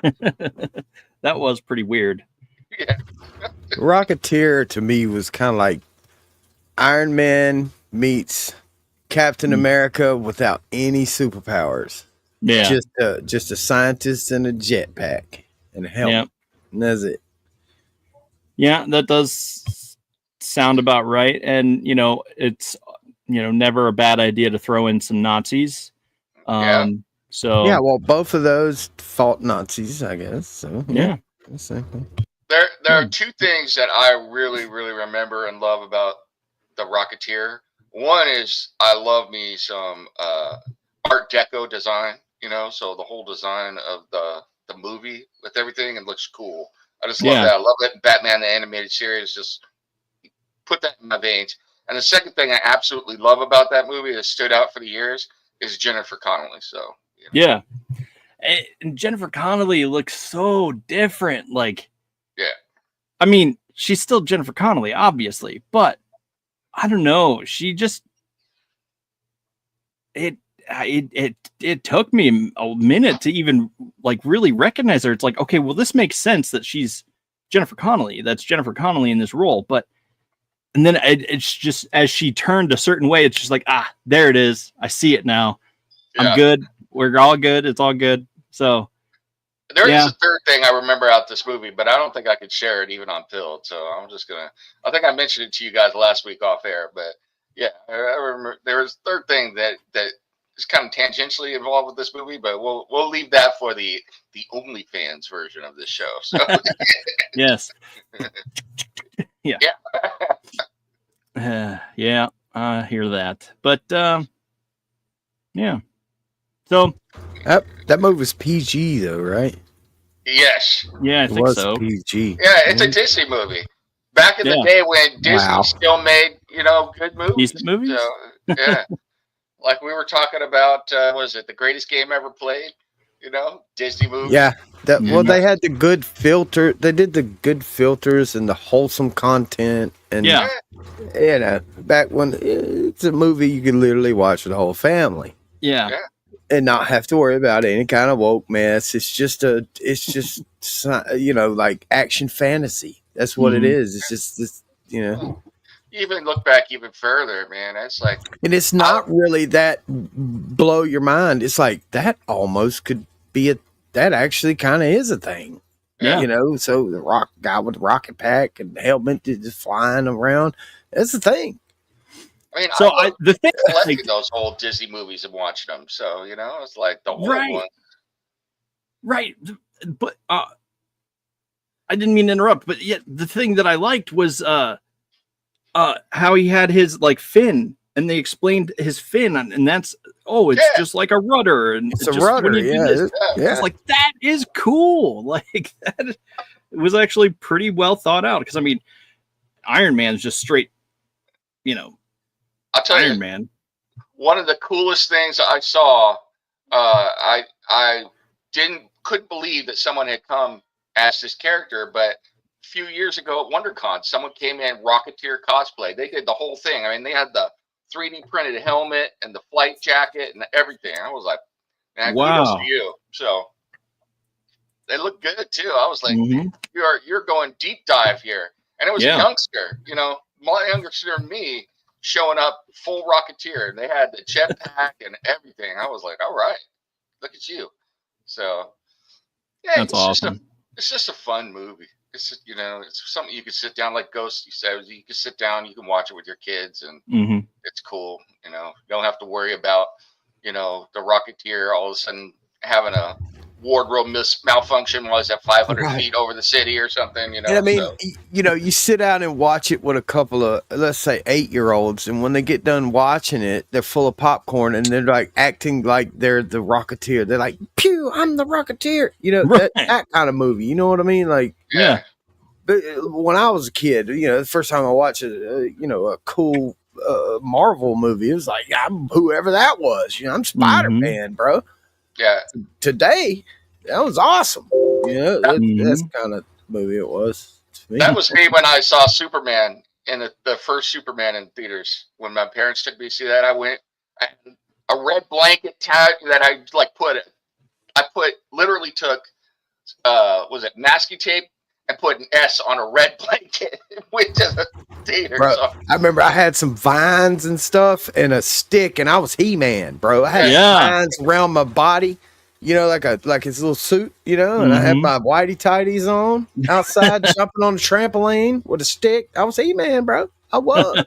That was pretty weird. Yeah. Rocketeer to me was kind of like Iron Man meets Captain America without any superpowers. Yeah, just a scientist and a jetpack and a helmet, and that's it. Yeah, that does sound about right. And, it's, never a bad idea to throw in some Nazis. So yeah, well, both of those fought Nazis, I guess. So yeah. There are two things that I really, really remember and love about the Rocketeer. One is I love me some Art Deco design, so the whole design of the movie with everything, it looks cool. I just love that. I love it. Batman the Animated Series, just put that in my veins. And the second thing I absolutely love about that movie that stood out for the years is Jennifer Connelly. So yeah, and Jennifer Connelly looks so different. Like, yeah, I mean, she's still Jennifer Connelly, obviously, but I don't know. She just it took me a minute to even like really recognize her. It's like, okay, well, this makes sense that she's Jennifer Connelly. That's Jennifer Connelly in this role, and then it's just as she turned a certain way, it's just like, there it is. I see it now. Yeah. I'm good. We're all good. It's all good. So there is a third thing I remember out this movie, but I don't think I could share it even on Pilled. So I'm just I think I mentioned it to you guys last week off air, but yeah, I remember there was a third thing that is kind of tangentially involved with this movie, but we'll leave that for the OnlyFans version of this show. So yes. Yeah. Yeah, I hear that. But yeah. So that movie was PG though, right? Yes. Yeah, I think so. PG. Yeah, it's a Disney movie. Back in the day when Disney still made, good movies. Decent movies. So, yeah. Like we were talking about, was it The Greatest Game Ever Played? Disney movie. Yeah. Well, they had the good filter. They did the good filters and the wholesome content. And, back when it's a movie you could literally watch with the whole family. Yeah. And not have to worry about any kind of woke mess. It's just like action fantasy. That's what it is. It's just this, You even look back even further, man. It's like, and it's not really that blow your mind. It's like that almost could be that actually kind of is a thing. Yeah. So the rock guy with the rocket pack and the helmet just flying around. That's the thing. I mean, so the thing collecting those old Disney movies and watching them. So, it's like the old one. Right. But I didn't mean to interrupt, but yet the thing that I liked was how he had his like fin, and they explained his fin, and that's just like a rudder, and it's a rudder. It's like that is cool. Like that, it was actually pretty well thought out. Because I mean, Iron Man's just straight, I'll tell Iron you, Man. One of the coolest things I saw, I couldn't believe that someone had come as this character, but a few years ago at WonderCon, someone came in Rocketeer cosplay. They did the whole thing. I mean, they had the 3D printed helmet and the flight jacket and everything. I was like, man, kudos to you. So they look good too. I was like, you're going deep dive here. And it was a youngster, my youngster than me, showing up full Rocketeer. They had the jetpack and everything. I was like, all right, look at you. So yeah, that's awesome. It's just a fun movie. It's just, it's something you can sit down, like Ghost, you said, you can sit down, you can watch it with your kids, and it's cool. You don't have to worry about, the Rocketeer all of a sudden having a wardrobe malfunction while he's at 500 feet over the city or something. And I mean, you sit down and watch it with a couple of, let's say, 8-year-olds, and when they get done watching it, they're full of popcorn and they're like acting like they're the Rocketeer. They're like, "Pew, I'm the Rocketeer." That kind of movie. You know what I mean? Like, yeah. But when I was a kid, the first time I watched a cool Marvel movie, it was like, I'm whoever that was. I'm Spider-Man, bro. Yeah. Today, that was awesome. That's the kind of movie it was to me. That was me when I saw Superman in the first Superman in theaters. When my parents took me to see that, I had a red blanket tag that I literally took was it masking tape and put an S on a red blanket and went to the theater. Bro, I remember I had some vines and stuff and a stick, and I was He-Man, bro. I had vines around my body, you know, like his little suit, you know, and I had my whitey tighties on outside, jumping on the trampoline with a stick. I was He-Man, bro. I was.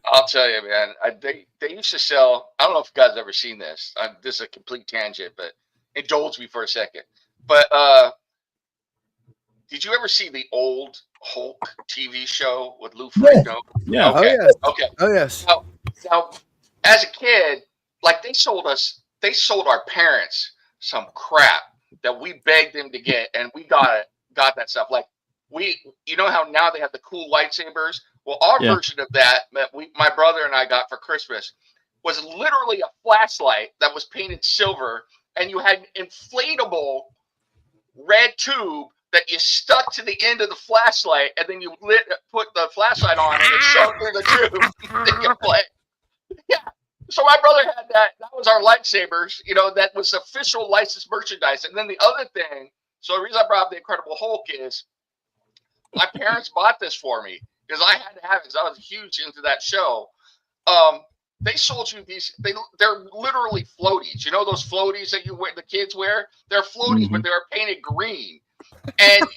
I'll tell you, man. They used to sell. I don't know if you guys ever seen this. This is a complete tangent, but indulge me for a second. But did you ever see the old Hulk TV show with Lou Ferrigno? Yeah. Okay. Oh, yes. Okay. Oh, yes. Now, as a kid, like they sold our parents some crap that we begged them to get, and we got that stuff. Like you know how now they have the cool lightsabers. Well, our version of that my brother and I got for Christmas was literally a flashlight that was painted silver, and you had an inflatable red tube that you stuck to the end of the flashlight, and then you put the flashlight on, and it shone through the tube. You can play. Yeah. So my brother had that. That was our lightsabers. You know, that was official licensed merchandise. And then the other thing. So the reason I brought up the Incredible Hulk is my parents bought this for me because I had to have it because I was huge into that show. They sold you these. They're literally floaties. You know those floaties that the kids wear? They're floaties, but they're painted green. And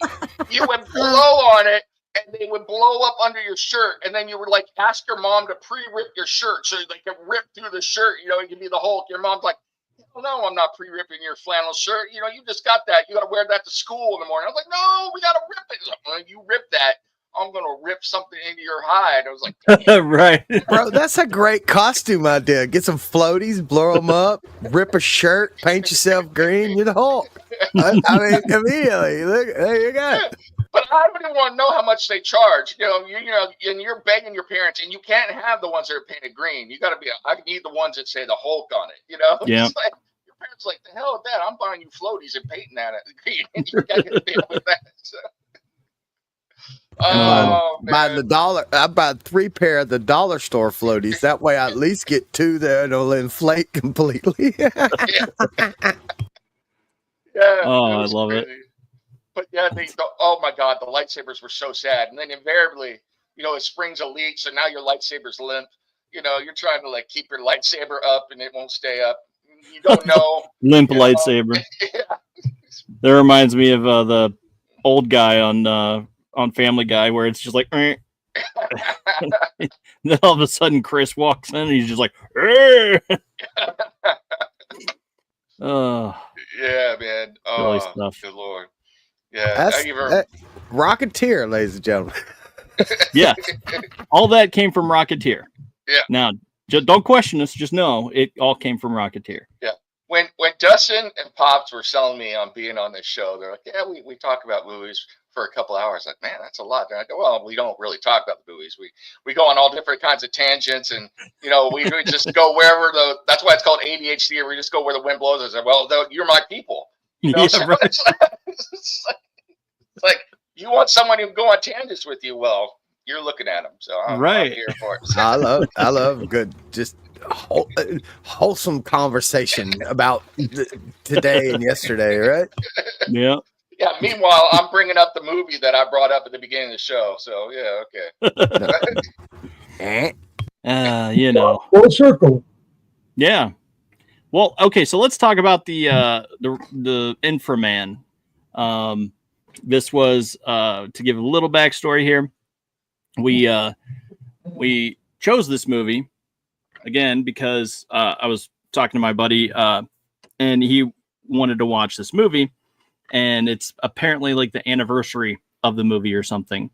you would blow on it, and they would blow up under your shirt, and then you would like ask your mom to pre-rip your shirt so they could rip through the shirt. You know, it could be the Hulk. Your mom's like, "No, I'm not pre-ripping your flannel shirt. You know, you just got that. You got to wear that to school in the morning." I was like, "No, we got to rip it." Like, well, you rip that, I'm gonna rip something into your hide. I was like, right, bro, that's a great costume idea. Get some floaties, blow them up, rip a shirt, paint yourself green. You're the Hulk. I mean, immediately, look, there you go. But I don't even want to know how much they charge. You know, and you're begging your parents, and you can't have the ones that are painted green. You got to be. I need the ones that say the Hulk on it. You know, yeah. It's like, your parents like, the hell with that. I'm buying you floaties and painting that green, and you got to deal with that. So. Oh, buy the dollar. I buy 3 pair of the dollar store floaties. That way, I at least get 2 there, and it'll inflate completely. Yeah. Oh, I love it. But yeah, oh my God, the lightsabers were so sad. And then invariably, you know, it springs a leak, so now your lightsaber's limp. You know, you're trying to like keep your lightsaber up, and it won't stay up. You don't know. Limp lightsaber. Yeah. That reminds me of the old guy on Family Guy, where it's just like, then all of a sudden Chris walks in, and he's just like, oh. Yeah, man. Oh, stuff. Good Lord. Yeah. Rocketeer, ladies and gentlemen. Yeah. All that came from Rocketeer. Yeah. Now, don't question us. Just know it all came from Rocketeer. Yeah. When Dustin and Pops were selling me on being on this show, they're like, yeah, we talk about movies for a couple hours. Like, man, that's a lot. And I go, well, we don't really talk about the movies. We go on all different kinds of tangents, and you know, we just go wherever that's why it's called ADHD Theater. We just go where the wind blows. I said, well, you're my people. You know? Yeah, right. It's like you want someone who can go on tangents with you. Well, you're looking at them, so I'm here for it. I love good, just wholesome conversation about today and yesterday, right? Yeah. Yeah. Meanwhile, I'm bringing up the movie that I brought up at the beginning of the show. So yeah, okay. You know, full circle. Yeah. Well, okay. So let's talk about the Inframan. This was to give a little backstory here. We chose this movie again because I was talking to my buddy and he wanted to watch this movie, and it's apparently like the anniversary of the movie or something.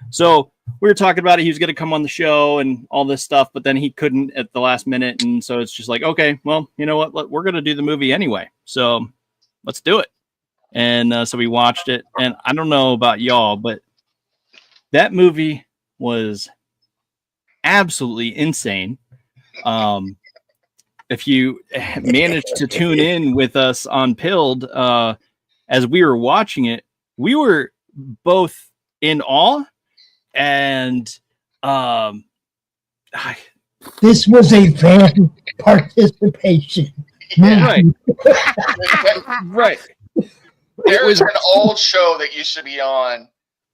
So we were talking about it. He was going to come on the show and all this stuff, but then he couldn't at the last minute. And so it's just like, okay, well, you know what? We're going to do the movie anyway. So let's do it. And so we watched it. And I don't know about y'all, but that movie was absolutely insane. If you managed to tune in with us on Pilled, as we were watching it, we were both in awe. And this was a fan participation. Right. Right. There was an old show that used to be on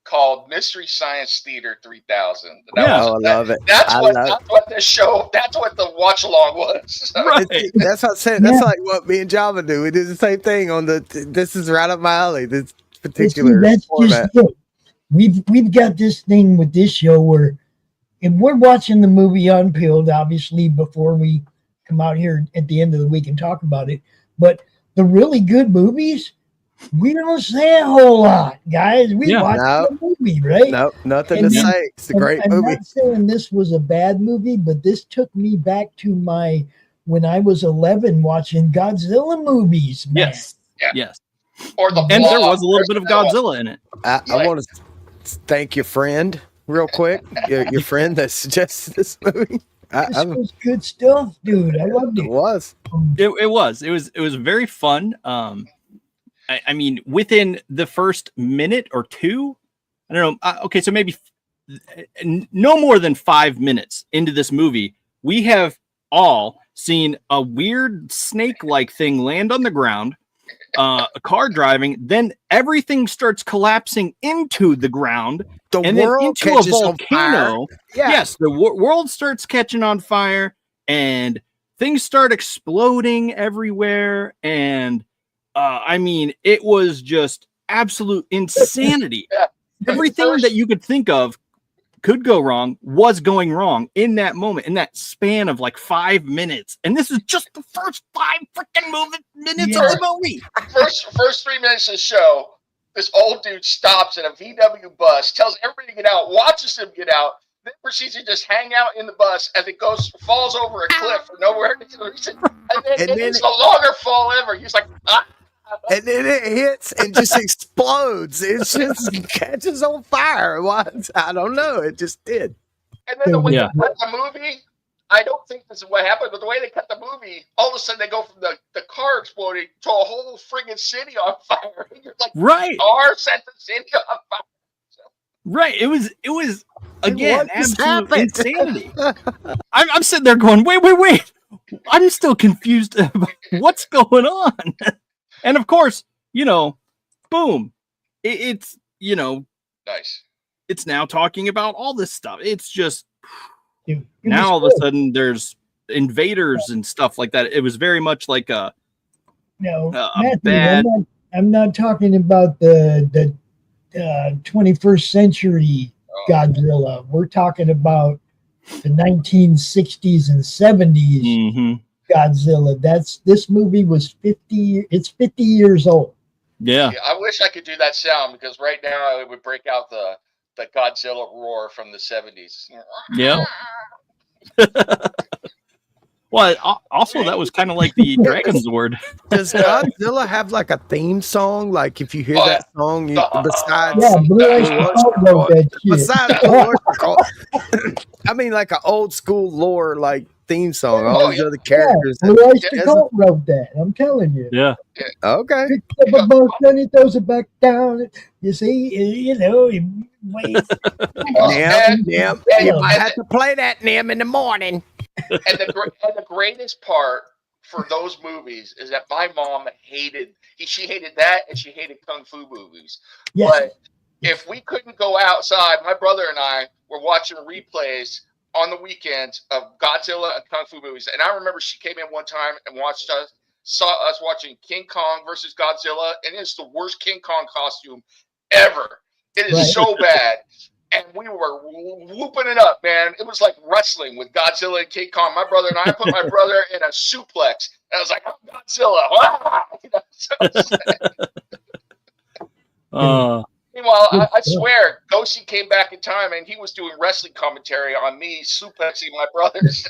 called Mystery Science Theater 3000. Yeah. I love it. That's what this show. That's what the watch along was. So, Right. That's what I said. That's like what me and Java do. We do the same thing on the. This is right up my alley. This particular format. Just it. We've got this thing with this show where if we're watching the movie Unpeeled, obviously before we come out here at the end of the week and talk about it, but the really good movies, we don't say a whole lot, guys. We watch the movie, right? No, nothing to say. It's a great movie. I'm not saying this was a bad movie, but this took me back to when I was 11 watching Godzilla movies. Man. Yes. Yeah. Yes. Or the and there was a little bit of Godzilla in it. I want to thank your friend real quick. Your friend that suggested this movie. This was good stuff, dude. I loved it. It was. It was very fun. I mean, within the first minute or two, I don't know. Okay, so maybe no more than 5 minutes into this movie, we have all seen a weird snake-like thing land on the ground, a car driving, then everything starts collapsing into the ground, and then into a volcano. Yeah. Yes, the world starts catching on fire, and things start exploding everywhere, and I mean, it was just absolute insanity. Everything that you could think of could go wrong was going wrong in that moment, in that span of like 5 minutes. And this is just the first 5 freaking minutes of the movie. First 3 minutes of the show, this old dude stops in a VW bus, tells everybody to get out, watches them get out, then proceeds to just hang out in the bus as it falls over a cliff for nowhere to go. And then it's the longer fall ever. He's like, and then it hits and just explodes. It just catches on fire. What? I don't know. It just did. And then the way they cut the movie, I don't think this is what happened, but the way they cut the movie, all of a sudden they go from the car exploding to a whole friggin' city on fire. And you're like, car set the city on fire. So. Right. It was again absolute insanity. I'm sitting there going, wait. I'm still confused about what's going on. And of course, boom, it's, nice. It's now talking about all this stuff. It's just now all of a sudden there's invaders and stuff like that. It was very much like Matthew, bad. I'm not talking about the 21st century Godzilla. We're talking about the 1960s and 70s. Mm-hmm. Godzilla. This movie was 50. It's 50 years old. Yeah. I wish I could do that sound because right now it would break out the Godzilla roar from the 70s. Yeah. Well, also that was kind of like the Dragon's Word. Does Godzilla have like a theme song? Like if you hear that song, besides I mean, like an old school lore like theme song. All these other characters. Blue Oyster Cult wrote that. I'm telling you. Yeah. Okay. Picks up a boat, then he throws it back down. You see, he waits. Nim. You might have to play that Nim in the morning. And the greatest part for those movies is that my mom she hated that and she hated Kung Fu movies. Yes. But if we couldn't go outside, my brother and I were watching replays on the weekends of Godzilla and Kung Fu movies. And I remember she came in one time and saw us watching King Kong versus Godzilla, and it's the worst King Kong costume ever. It is so bad. And we were whooping it up, man. It was like wrestling with Godzilla and King Kong. My brother and I put my brother in a suplex. And I was like, I'm Godzilla. Meanwhile, I swear, Goshi came back in time and he was doing wrestling commentary on me suplexing my brothers.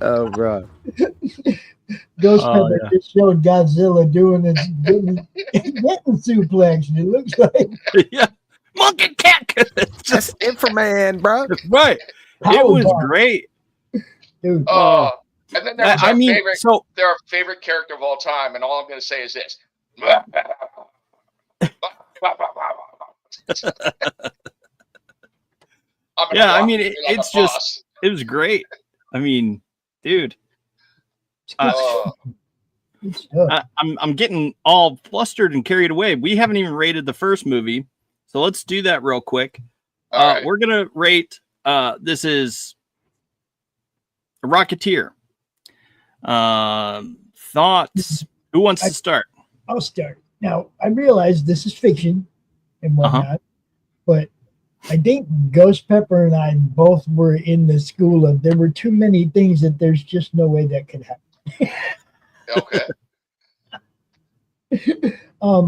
Oh, bro. Ghost just showed Godzilla getting suplex. And it looks like monkey kick. Just Inframan, bro. Right. It was great. Dude. And then there was their favorite character of all time, and all I'm going to say is this. I mean, it was great. I mean, dude. I'm getting all flustered and carried away. We haven't even rated the first movie. So let's do that real quick. All right. We're gonna rate. This is a Rocketeer. Thoughts? Who wants to start? I'll start. Now, I realize this is fiction and whatnot, but I think Ghost Pepper and I both were in the school of there were too many things that there's just no way that could happen. Okay.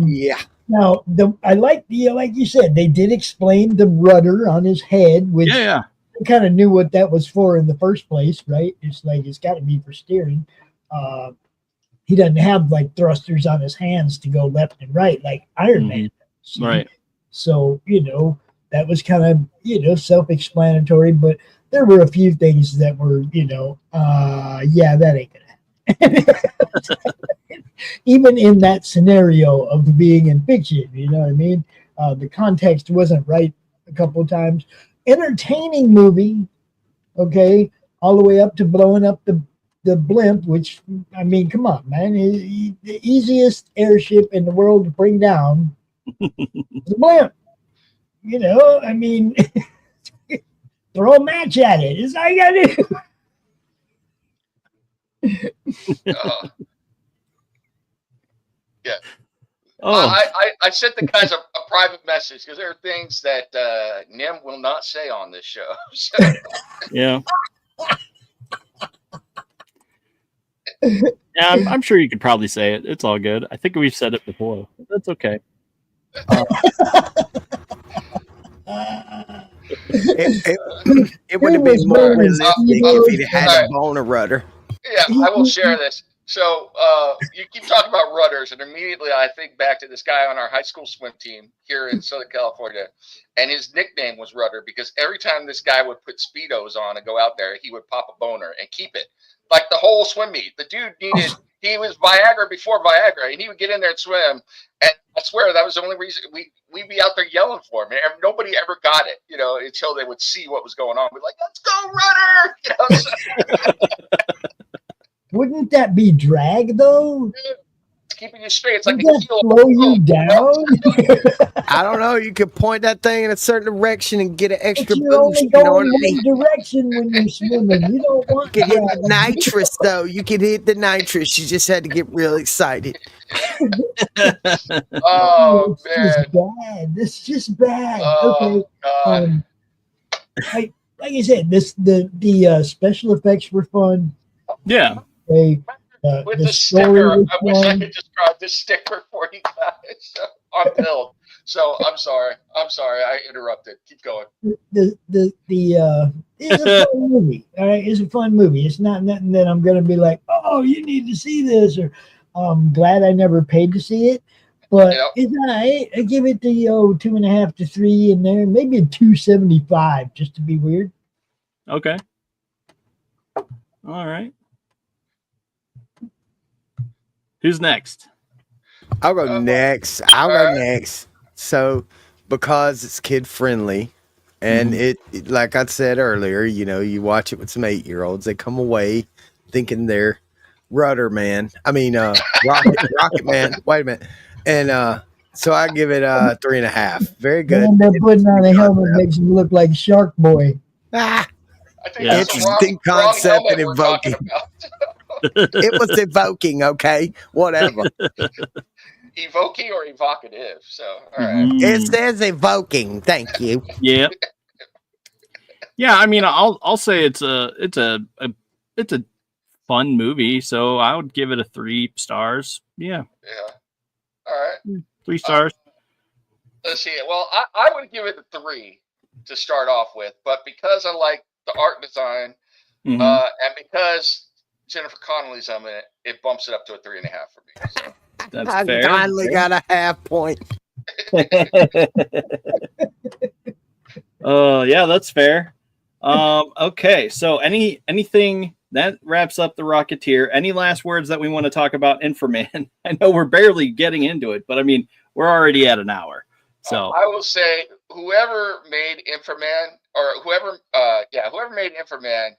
Yeah. Now, I like like you said, they did explain the rudder on his head, which I kind of knew what that was for in the first place, right? It's like it's got to be for steering. He doesn't have like thrusters on his hands to go left and right like Iron Man does. Right. So, that was kind of, self-explanatory, but there were a few things that were, that ain't gonna happen. Even in that scenario of being in fiction, you know what I mean? The context wasn't right a couple of times. Entertaining movie, okay, all the way up to blowing up the blimp, which, I mean, come on, man. The easiest airship in the world to bring down is a blimp. I mean, throw a match at it. It's all you gotta do. Yeah. Oh. I sent the guys a private message because there are things that Nim will not say on this show. So. Yeah. Yeah, I'm sure you could probably say it. It's all good. I think we've said it before. That's okay. It would have been more realistic if he'd had a boner rudder. Yeah, I will share this. So you keep talking about rudders, and immediately I think back to this guy on our high school swim team here in Southern California, and his nickname was Rudder because every time this guy would put Speedos on and go out there, he would pop a boner and keep it. Like the whole swim meet. The dude he was Viagra before Viagra, and he would get in there and swim. And I swear that was the only reason we'd be out there yelling for him. And nobody ever got it, until they would see what was going on. We'd like, let's go, Rudder! Wouldn't that be drag though? It's keeping you straight. It's like that slow you down. I don't know. You could point that thing in a certain direction and get an extra you're boost. only going one direction when you're swimming. You don't want. You could hit the nitrous though. You could hit the nitrous. You just had to get real excited. Oh man, this is just bad. Oh, okay. Like I said, the special effects were fun. Yeah. With the sticker, I wish I could describe this sticker for you guys on build. So I'm sorry. I interrupted. Keep going. It's a fun movie. All right, it's a fun movie. It's not nothing that I'm gonna be like, oh, you need to see this, or I'm glad I never paid to see it. But it's all right. I give it the 2.5 to 3 in there, maybe a 2.75 just to be weird. Okay. All right. Who's next? I'll go next. So, because it's kid friendly, and it, like I said earlier, you watch it with some 8-year-olds, they come away thinking they're Rudder Man. I mean, Rocket Man. Wait a minute. And so I give it 3.5. Very good. And they're putting on a helmet makes him look like Shark Boy. I think that's interesting concept and evoking. It was evoking, okay? Whatever. Evoking or evocative. So, all right. It says evoking. Thank you. Yeah. Yeah, I mean, I'll say it's a fun movie, so I would give it a 3 stars. Yeah. Yeah. All right. 3 stars. Let's see. Well, I would give it a 3 to start off with, but because I like the art design, and because Jennifer Connelly's on it, it bumps it up to a 3.5 for me. So. That's fair. I finally got a half point. Yeah, that's fair. Okay, so anything that wraps up the Rocketeer. Any last words that we want to talk about Inframan? I know we're barely getting into it, but I mean, we're already at an hour. So I will say whoever made Inframan whoever made Inframan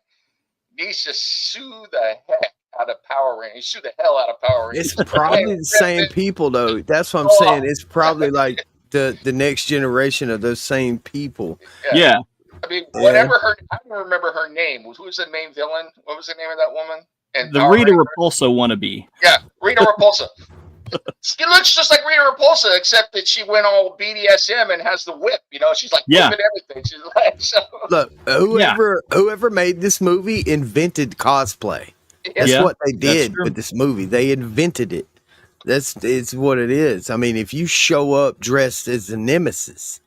needs to sue the heck out of Power Rangers. Sue the hell out of Power Rangers. It's probably the same people though. That's what I'm saying. It's probably like the next generation of those same people. Yeah. I mean, whatever her, I don't remember her name. Who was the main villain? What was the name of that woman? And The Rita Repulsa wannabe. Yeah, Rita Repulsa. She looks just like Rita Repulsa, except that she went all BDSM and has the whip. You know, she's like whipping everything. She's like, so. Look, whoever made this movie invented cosplay. That's what they did with this movie. They invented it. It's what it is. I mean, if you show up dressed as the Nemesis,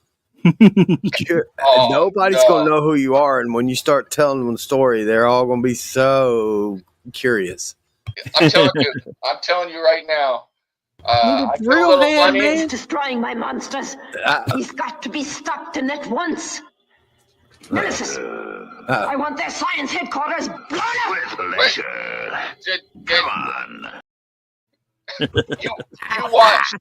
nobody's gonna know who you are, and when you start telling them the story, they're all gonna be so curious. I'm telling you right now. I real hand, man. He's destroying my monsters. He's got to be stopped, and at once. Nemesis, I want their science headquarters blown up. With pleasure. Come on. You watch.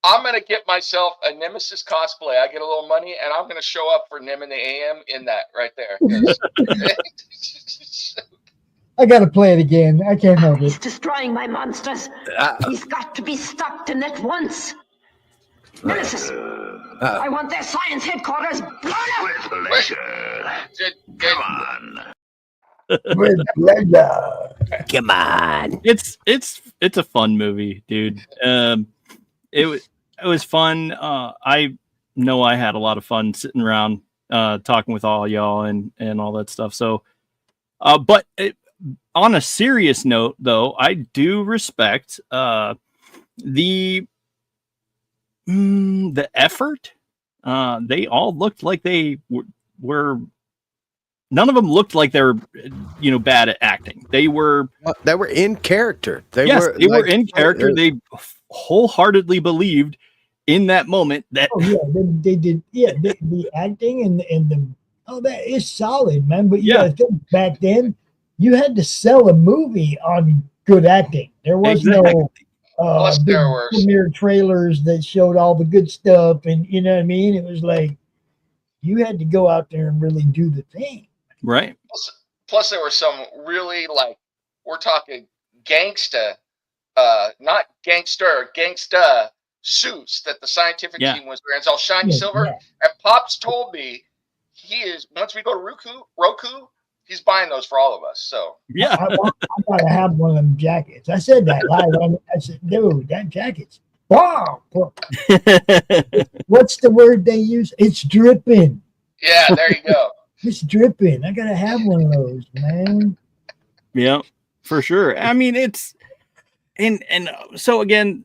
I'm going to get myself a Nemesis cosplay. I get a little money, and I'm going to show up for Nim in the AM in that right there. I got to play it again. I can't help it. He's destroying my monsters. He's got to be stopped, and at once. Nemesis, I want their science headquarters blown up. With pleasure. Come on. With pleasure. Come on. It's a fun movie, dude. It was fun. I know I had a lot of fun sitting around talking with all y'all and all that stuff. So, but on a serious note, though, I do respect the effort. They all looked like they were. None of them looked like they were, bad at acting. They were in character. They were in character. They wholeheartedly believed in that moment that. Oh yeah, they did. Yeah, the acting and the that is solid, man. But you gotta think back then, you had to sell a movie on good acting. There was no big premiere trailers that showed all the good stuff, and you know what I mean. It was like you had to go out there and really do the thing. Right. Plus, there were some really we're talking gangsta, not gangsta suits that the scientific team was wearing. It's all shiny silver. Yeah. And Pops told me once we go to Roku, he's buying those for all of us. So yeah, I gotta have one of them jackets. I said that live. I said, dude, that jacket's bomb. What's the word they use? It's dripping. Yeah, there you go. It's dripping. I gotta have one of those, man. Yeah, for sure. I mean, it's and so again,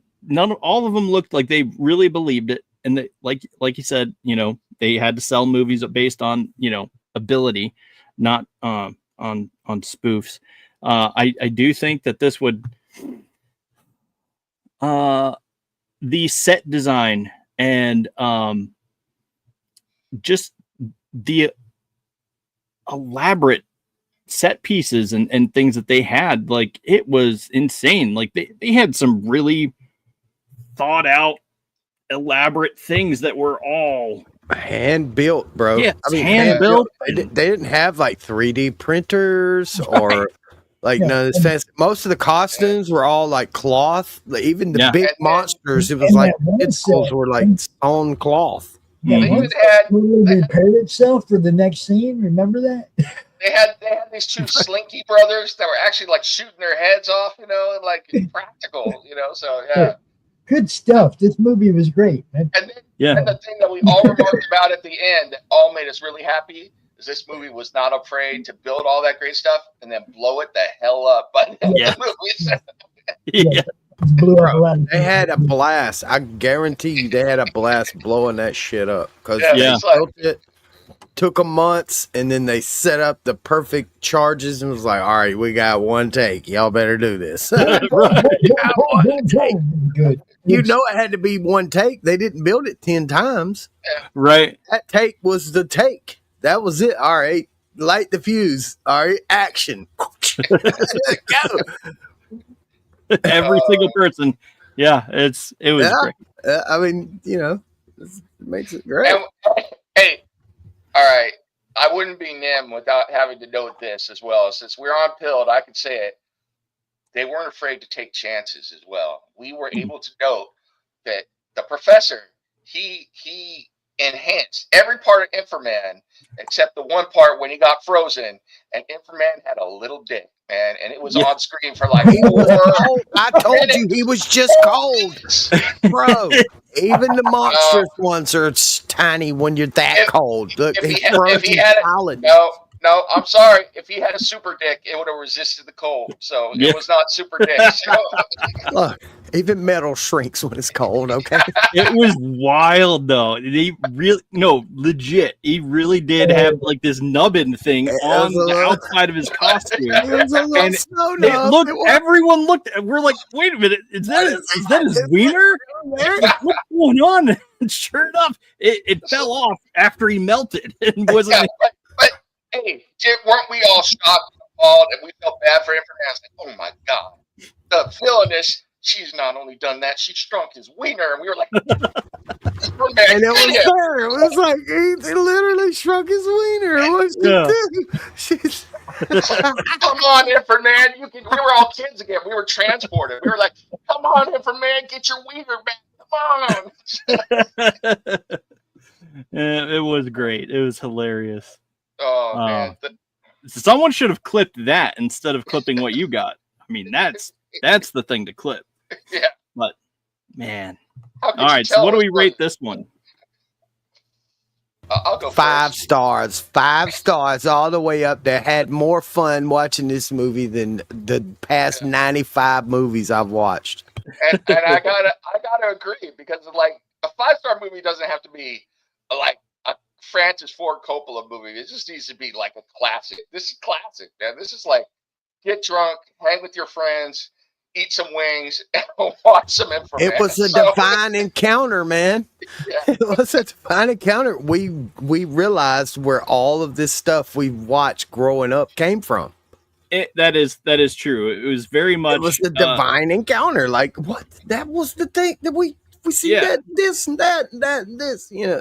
all of them looked like they really believed it, and they, like you said, they had to sell movies based on ability, not on spoofs. I do think that this would the set design and just the elaborate set pieces and things that they had, like it was insane. Like they had some really thought out elaborate things that were all hand built, bro. Yeah, I mean, hand built. They didn't have like 3D printers or like none of this fancy. Most of the costumes were all like cloth. Even the big monsters, it was like tentacles were like stone cloth. Yeah, it repaired itself for the next scene. Remember that? They had these two Slinky brothers that were actually like shooting their heads off, and like practical, So yeah, good stuff. This movie was great, man. And the thing that we all remarked about at the end that all made us really happy is this movie was not afraid to build all that great stuff and then blow it the hell up by the end of the movie. Yeah. Blew up a lot of they had a blast. I guarantee you, they had a blast blowing that shit up because they built it. Took them months, and then they set up the perfect charges and was like, "All right, we got one take. Y'all better do this." Good. It had to be one take. They didn't build it 10 times. Right. That take was the take. That was it. All right, light the fuse. All right, action. Go. Every single person. Yeah, it was great. I mean, it makes it great. Hey, all right. I wouldn't be Nim without having to note this as well. Since we're on Pilled, I could say it. They weren't afraid to take chances as well. We were able to note that the professor, he enhanced every part of Inframan except the one part when he got frozen, and Inframan had a little dick, man, and it was on screen for like 4 I told you he was just cold, bro. Even the monstrous ones are tiny when you're that cold. Look, if he had solid. No, I'm sorry. If he had a super dick, it would have resisted the cold. So it was not super dick. So. Look, even metal shrinks when it's cold. Okay. It was wild though. Legit. He really did have like this nubbin thing on the outside of his costume. It was a little snow nub. Everyone looked. We're like, wait a minute. Is that his wiener? What's going on? And sure enough, it fell off after he melted and wasn't. But hey, weren't we all shocked and appalled, and we felt bad for him? I was like, oh my god, the villainess. She's not only done that, she shrunk his wiener, and we were like, and it was there. It was like he literally shrunk his wiener. What's he do? Come on, Inframan, we were all kids again. We were transported. We were like, come on, Inframan, get your wiener back. Come on. It was great. It was hilarious. Oh man. Someone should have clipped that instead of clipping what you got. I mean, that's the thing to clip. Yeah. But man. All right, so what do we rate this one? I'll go 5 first. stars. 5 stars all the way up there. Had more fun watching this movie than the past 95 movies I've watched. And I gotta agree, because like a 5-star movie doesn't have to be like a Francis Ford Coppola movie. It just needs to be like a classic. This is classic, man. This is like get drunk, hang with your friends, eat some wings, and watch some Inframan. It was a divine encounter, man. Yeah. It was a divine encounter. We realized where all of this stuff we watched growing up came from. That is true. It was very much. It was the divine encounter. Like what? That was the thing that we see that this and that and this. Yeah.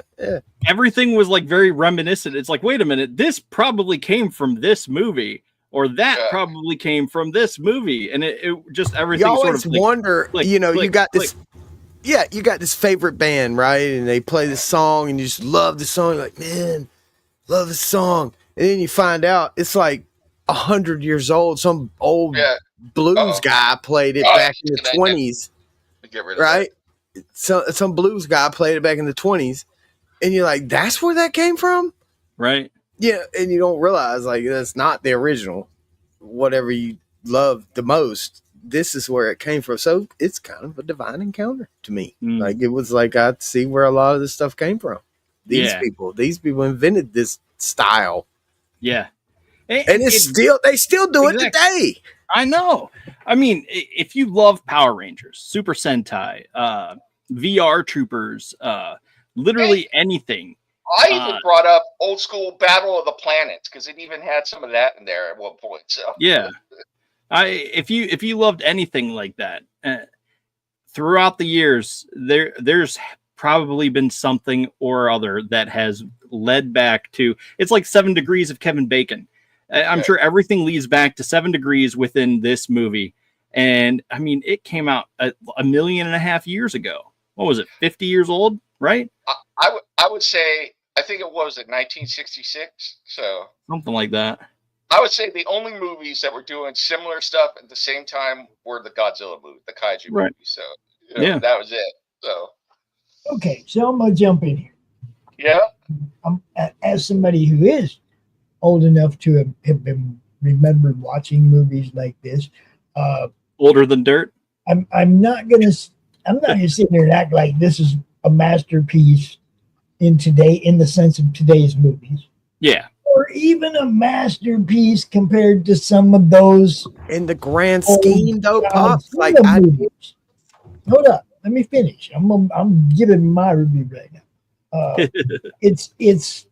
Everything was like very reminiscent. It's like, wait a minute, this probably came from this movie. Or that probably came from this movie, and it just everything. You always sort of wonder, you got this. Yeah, you got this favorite band, right? And they play this song, and you just love the song. You're like, man, love this song. And then you find out it's like 100 years old. Some old blues guy played it back in the 20s, right? So some blues guy played it back in the 20s, and you're like, that's where that came from, right? Yeah, and you don't realize like that's not the original. Whatever you love the most, this is where it came from. So it's kind of a divine encounter to me. Like it was like I see where a lot of this stuff came from. These people invented this style. Yeah, and they still do it today. I know. I mean, if you love Power Rangers, Super Sentai, VR Troopers, literally anything. I even brought up old school Battle of the Planets because it even had some of that in there at one point. So yeah, if you loved anything like that, throughout the years, there's probably been something or other that has led back to. It's like 7 Degrees of Kevin Bacon. I'm sure everything leads back to 7 Degrees within this movie, and I mean it came out 1.5 million years ago. What was it? 50 years old, right? I would say. I think it was at 1966, so something like that. I would say the only movies that were doing similar stuff at the same time were the Godzilla movie, the kaiju movie. So that was it. So okay, so I'm gonna jump in here. Yeah. I'm as somebody who is old enough to have been remembered watching movies like this. Older than dirt. I'm not gonna sit there and act like this is a masterpiece in the sense of today's movies. Yeah. Or even a masterpiece compared to some of those in the grand scheme though, Pops. Like hold up, let me finish. I'm giving my review right now. It's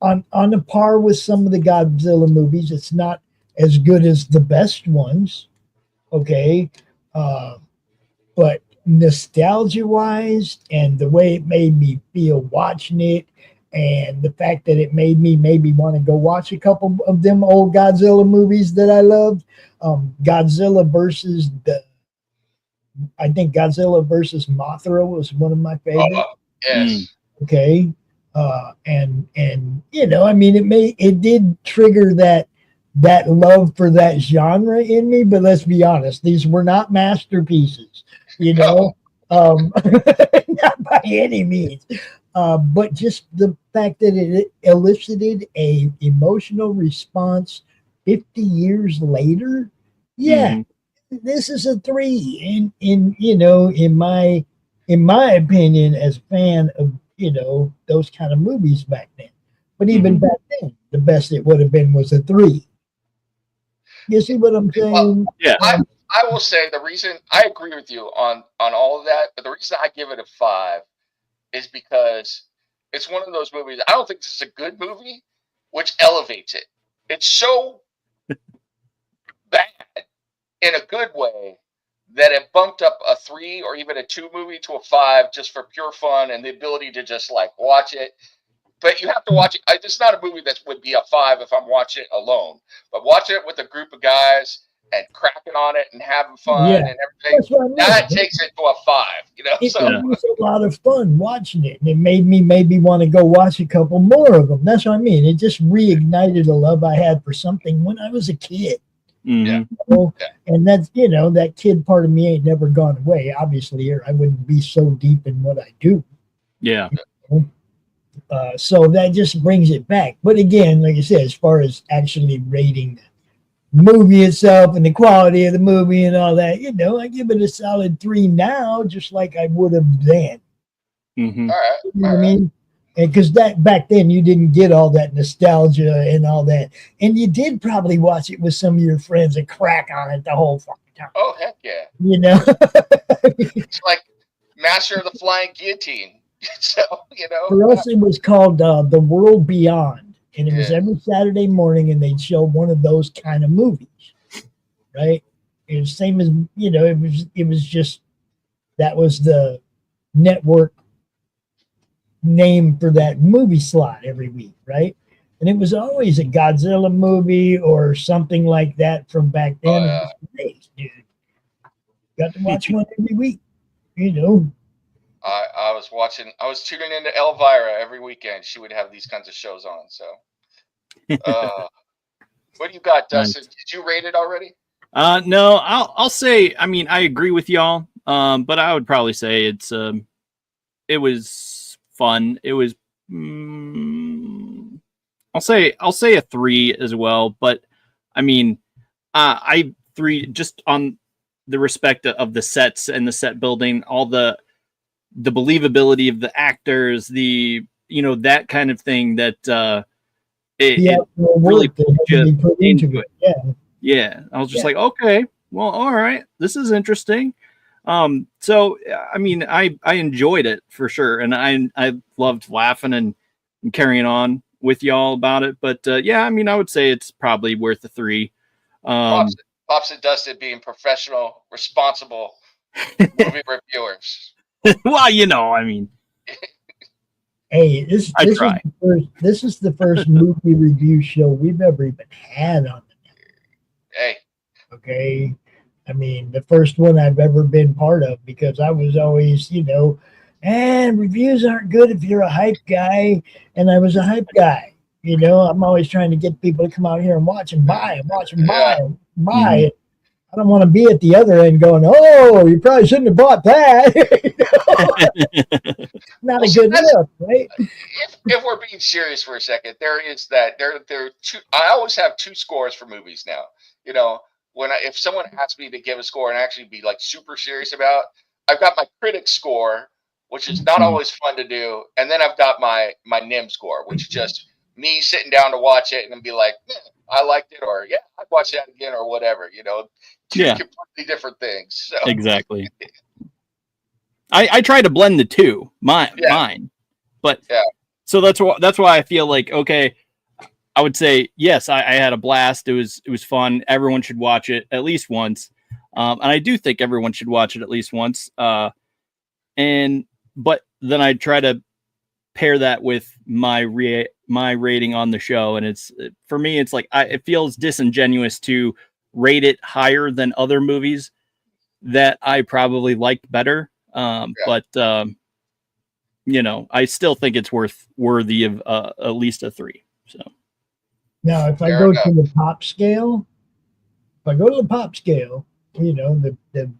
on a par with some of the Godzilla movies. It's not as good as the best ones. Okay. But nostalgia wise and the way it made me feel watching it and the fact that it made me maybe want to go watch a couple of them old Godzilla movies that I loved. Godzilla versus I think Godzilla versus Mothra was one of my favorites. Yes. Okay. And you know, I mean, it did trigger that love for that genre in me, but let's be honest, these were not masterpieces, you know, not by any means. But just the fact that it elicited a emotional response 50 years later, yeah, this is a 3. In you know, in my opinion, as a fan of, you know, those kind of movies back then. But even back then, the best it would have been was a 3. You see what I'm saying? Well, yeah. I will say the reason I agree with you on all of that, but the reason I give it a 5 is because it's one of those movies. I don't think this is a good movie, which elevates it. It's so bad in a good way that it bumped up a 3 or even a 2 movie to a 5 just for pure fun and the ability to just like watch it. But you have to watch it. It's not a movie that would be a 5 if I'm watching it alone. But watching it with a group of guys and cracking on it and having fun and everything, that takes it to a 5. You know, it was a lot of fun watching it, and it made me maybe want to go watch a couple more of them. That's what I mean. It just reignited a love I had for something when I was a kid. Yeah. You know? And that's, you know, that kid part of me ain't never gone away, obviously, or I wouldn't be so deep in what I do. Yeah. You know? So that just brings it back. But again, like I said, as far as actually rating the movie itself and the quality of the movie and all that, you know, I give it a solid 3 now, just like I would have then. All right. You know what I mean? Because that back then you didn't get all that nostalgia and all that, and you did probably watch it with some of your friends and crack on it the whole fucking time. Oh heck yeah! You know, it's like Master of the Flying Guillotine. So you know, for us it was called The World Beyond, and it was every Saturday morning, and they'd show one of those kind of movies, right? It was same as, you know, it was just that was the network name for that movie slot every week, right? And it was always a Godzilla movie or something like that from back then. It was great, dude. Got to watch one every week, you know. I was tuning into Elvira every weekend. She would have these kinds of shows on. So, what do you got, Dustin? Did you rate it already? No, I'll say. I mean, I agree with y'all. But I would probably say it was fun. It was. I'll say a 3 as well. But I mean, I 3 just on the respect of the sets and the set building, all the believability of the actors, the, you know, that kind of thing that it really put into it. Yeah. I was just like, okay, well, all right, this is interesting. So I mean, I enjoyed it for sure, and I loved laughing and carrying on with y'all about it. But yeah, I mean, I would say it's probably worth a 3. Pops and Dustin being professional, responsible movie reviewers. Well, you know, I mean, hey, this is the first movie review show we've ever even had on the network. Hey, okay. I mean, the first one I've ever been part of, because I was always, you know, and reviews aren't good if you're a hype guy, and I was a hype guy. You know, I'm always trying to get people to come out here and watch and buy and watch and buy and buy. Mm-hmm. I don't want to be at the other end going, oh, you probably shouldn't have bought that. Not a good look, right? If we're being serious for a second, there are two. I always have 2 scores for movies now. You know, if someone asks me to give a score and actually be like super serious about, I've got my critic score, which is not always fun to do, and then I've got my NIM score, which is just me sitting down to watch it and be like, I liked it, or yeah, I'd watch that again, or whatever. You know, 2 completely different things. So. Exactly. I try to blend the 2, mine, but so that's why I feel like, okay, I would say yes, I had a blast. It was fun. Everyone should watch it at least once, and I do think everyone should watch it at least once. But then I try to pair that with my rating on the show, and for me, it's like it feels disingenuous to rate it higher than other movies that I probably liked better. But you know, I still think it's worthy of at least a 3. So now, if I go to the pop scale, you know, the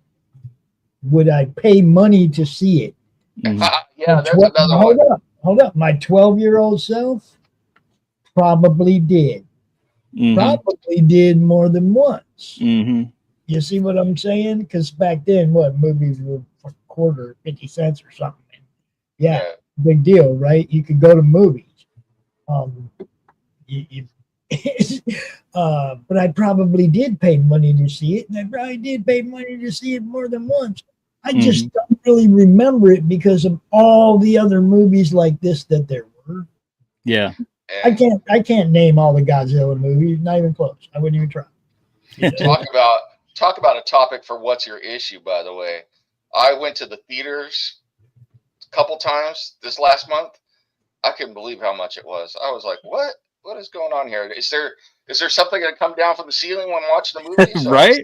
would I pay money to see it? Yeah, there's another one. Hold up. My 12-year-old self probably did. Probably did more than once. You see what I'm saying? Because back then, movies were for a quarter, 50 cents or something. Yeah, big deal, right? You could go to movies. But I probably did pay money to see it, and I probably did pay money to see it more than once. I just don't really remember it because of all the other movies like this that there were. Yeah. I can't name all the Godzilla movies, not even close. I wouldn't even try. Talk about a topic for what's your issue, by the way. I went to the theaters a couple times this last month. I couldn't believe how much it was. I was like, what is going on here? Is there something that come down from the ceiling when watching the movie? So right.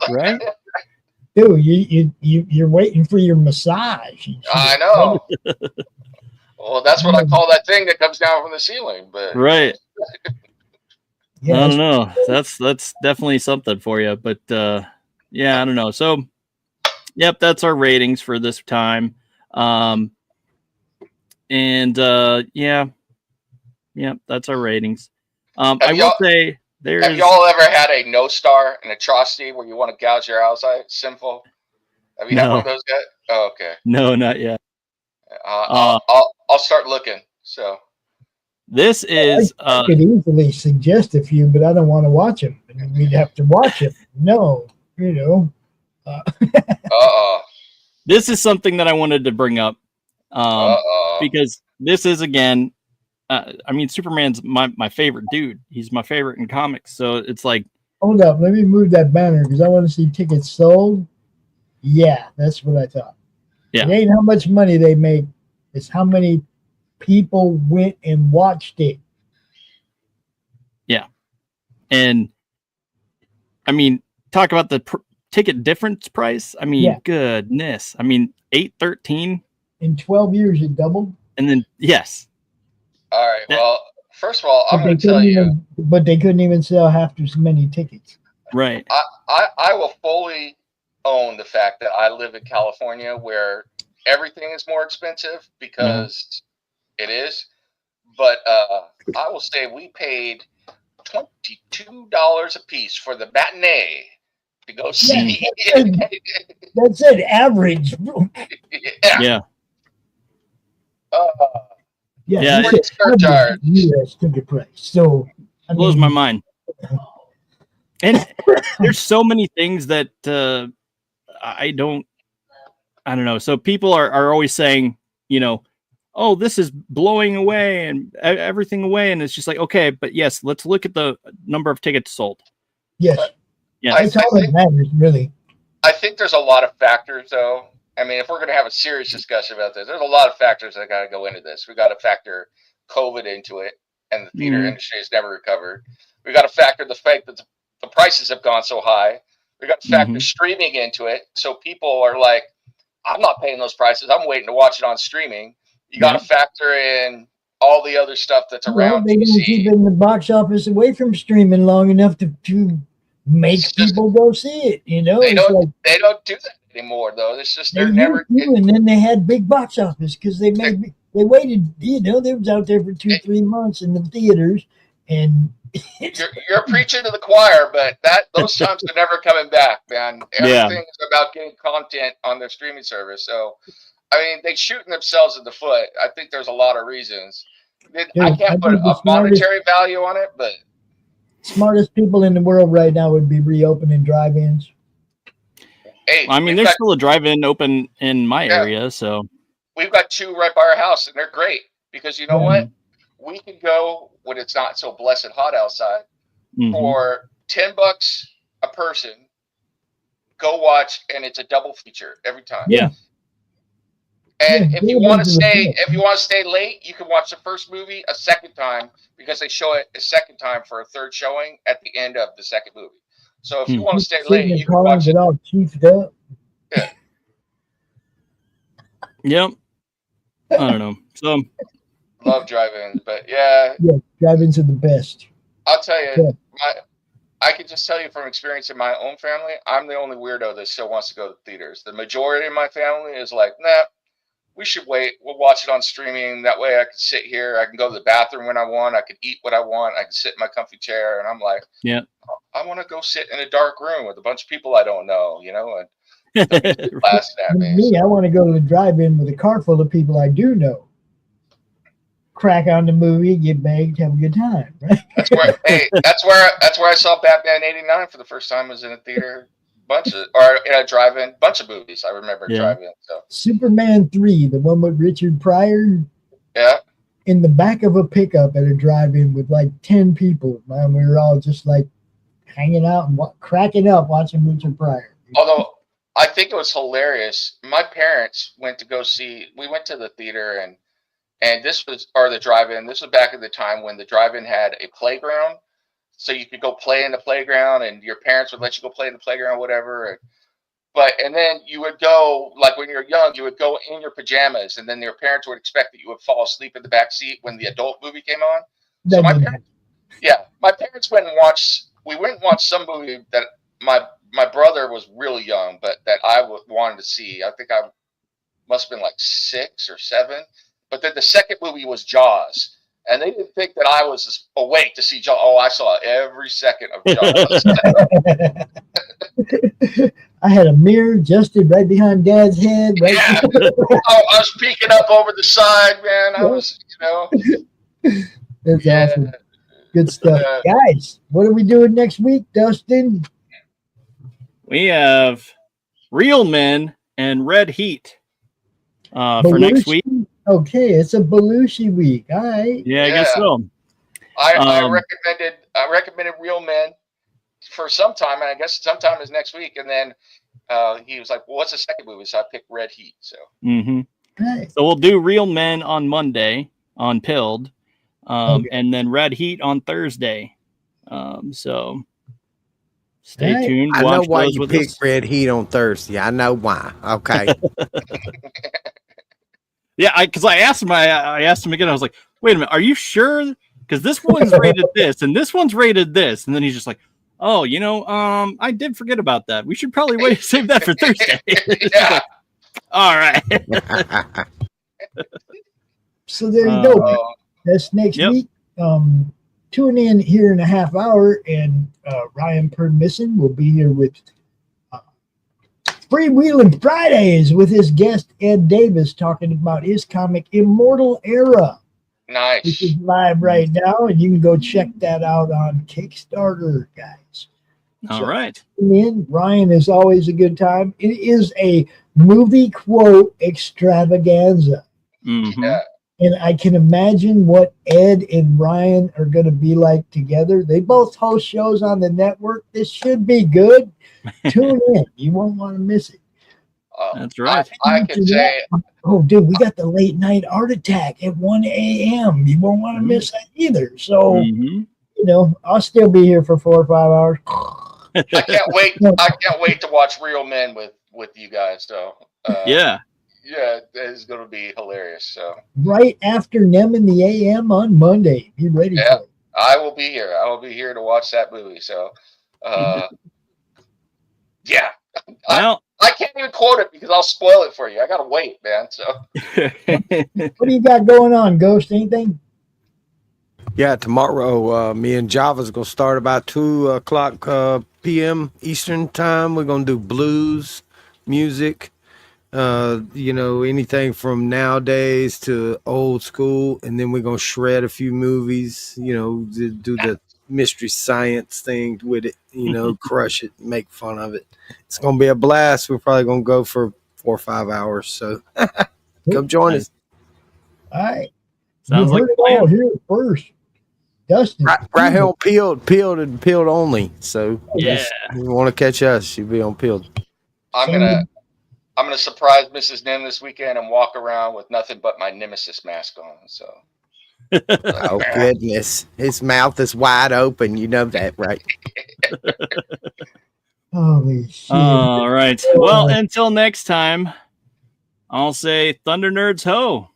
Dude, you're waiting for your massage. I know. Well, that's what I call that thing that comes down from the ceiling. But right. Yeah, I don't know. That's definitely something for you. But yeah, I don't know. So, yep, that's our ratings for this time. Yeah, that's our ratings. I will say there's. Have y'all ever had a no star, an atrocity where you want to gouge your eyes out? Sinful. Have you had one of those yet? Oh, okay. No, not yet. I'll start looking. So this is. I could easily suggest a few, but I don't want to watch them. We'd have to watch it. No, you know. This is something that I wanted to bring up. Because this is again. I mean, Superman's my favorite dude. He's my favorite in comics. So it's like. Hold up, let me move that banner because I want to see tickets sold. Yeah, that's what I thought. Yeah. It ain't how much money they make. It's how many people went and watched it. Yeah. And I mean, talk about the ticket difference price. I mean, goodness. I mean, $8.13 in 12 years it doubled. And then yes. All right. Well, first of all, I'm going to tell you. But they couldn't even sell half as many tickets. Right. I will fully own the fact that I live in California where everything is more expensive because it is. But I will say we paid $22 a piece for the matinee to go see. That's it, average. Yeah. US ticket price. So blows my mind. And there's so many things that I don't know. So people are always saying, you know, oh, this is blowing away and everything away. And it's just like, okay, but yes, let's look at the number of tickets sold. Yes. Yeah. That's all that matters, really. I think there's a lot of factors, though. I mean, if we're going to have a serious discussion about this, there's a lot of factors that got to go into this. We got to factor COVID into it, and the theater industry has never recovered. We got to factor the fact that the prices have gone so high. We got to factor streaming into it. So people are like, I'm not paying those prices. I'm waiting to watch it on streaming. You got to factor in all the other stuff that's around. They didn't keep in the box office away from streaming long enough to make people go see it. You know, they don't do that anymore, though. It's just they're never. And then they had big box office because they waited. You know, they was out there for 2-3 months in the theaters, and you're preaching to the choir, but those times are never coming back, man. Everything is about getting content on their streaming service. So, I mean, they shooting themselves in the foot. I think there's a lot of reasons. I can't put a monetary value on it, but smartest people in the world right now would be reopening drive-ins. Hey, I mean, there's still a drive-in open in my area, so we've got 2 right by our house, and they're great because you know what? We can go when it's not so blessed hot outside for $10 a person. Go watch, and it's a double feature every time. Yeah. And if you want to stay late, you can watch the first movie a second time because they show it a second time for a third showing at the end of the second movie. So if you want to stay late, you can watch it. All chiefed up. Yeah. Yep. I don't know. So love drive-ins, but yeah, drive-ins are the best. I'll tell you, I can just tell you from experience in my own family, I'm the only weirdo that still wants to go to theaters. The majority of my family is like, nah, we should wait. We'll watch it on streaming. That way I can sit here. I can go to the bathroom when I want. I can eat what I want. I can sit in my comfy chair. And I'm like, yeah, I want to go sit in a dark room with a bunch of people I don't know, and blasting at me. I want to go to the drive-in with a car full of people I do know. Crack on the movie, get baked, have a good time. Right? That's where I saw Batman '89 for the first time. Was in a theater, in a drive-in, bunch of movies. I remember drive-in. So Superman 3, the one with Richard Pryor. Yeah. In the back of a pickup at a drive-in with like 10 people. Man, we were all just like hanging out and cracking up watching Richard Pryor. Although I think it was hilarious. My parents went to go see. We went to the theater and the drive-in. This was back at the time when the drive-in had a playground, so you could go play in the playground, and your parents would let you go play in the playground, whatever. And then you would go, like when you're young, you would go in your pajamas, and then your parents would expect that you would fall asleep in the back seat when the adult movie came on. So my parents went and watched. We went and watched some movie that my brother was really young, but that I wanted to see. I think I must have been like 6 or 7. But then the second movie was Jaws, and they didn't think that I was awake to see Jaws. Oh, I saw every second of Jaws. I had a mirror adjusted right behind Dad's head. Right. Yeah. I was peeking up over the side, man. I was, That's awesome. Good stuff. Guys, what are we doing next week, Dustin? We have Real Men and Red Heat for next week. Okay, it's a Belushi week. All right. Yeah, I guess so. I recommended Real Men for some time, and I guess sometime is next week. And then he was like, "Well, what's the second movie?" So I picked Red Heat. So, Right. So we'll do Real Men on Monday on Pilled, and then Red Heat on Thursday. So stay tuned. I know why you picked Red Heat on Thursday. I know why. Okay. Yeah, because I asked him. I asked him again. I was like, "Wait a minute, are you sure? Because this one's rated this, and this one's rated this." And then he's just like, "Oh, I did forget about that. We should probably save that for Thursday." Like, all right. So there you go. That's next week. Tune in here in a half hour, and Ryan Permissen will be here with Freewheeling Fridays with his guest Ed Davis, talking about his comic Immortal Era. Nice. Which is live right now, and you can go check that out on Kickstarter, guys. All right. Ryan is always a good time. It is a movie quote extravaganza. Mm-hmm. Yeah. And I can imagine what Ed and Ryan are going to be like together. They both host shows on the network. This should be good. Tune in. You won't want to miss it. That's right. I can say. Oh, dude, we got the late night art attack at 1 a.m. You won't want to miss that either. So, I'll still be here for 4 or 5 hours. I can't wait. I can't wait to watch Real Men with you guys. So, yeah, it's going to be hilarious. So, right after Nem in the AM on Monday. Be ready for it. I will be here. I will be here to watch that movie. So, yeah. Well, I can't even quote it because I'll spoil it for you. I gotta wait, man. So, what do you got going on, Ghost? Anything? Yeah, tomorrow, me and Java's gonna start about 2:00 p.m. Eastern time. We're gonna do blues music. Anything from nowadays to old school, and then we're gonna shred a few movies. Do the mystery science thing with it. Crush it, make fun of it. It's gonna be a blast. We're probably gonna go for 4 or 5 hours. So come join us. All right. Sounds like a plan. Here first. Dustin. Right here on Peeled and Peeled only. So yeah, if you want to catch us, you'll be on Peeled. I'm gonna surprise Mrs. Nim this weekend and walk around with nothing but my Nemesis mask on. So. Oh goodness, his mouth is wide open. You know that, right? Holy shit. All right. Well, until next time, I'll say Thunder Nerds ho.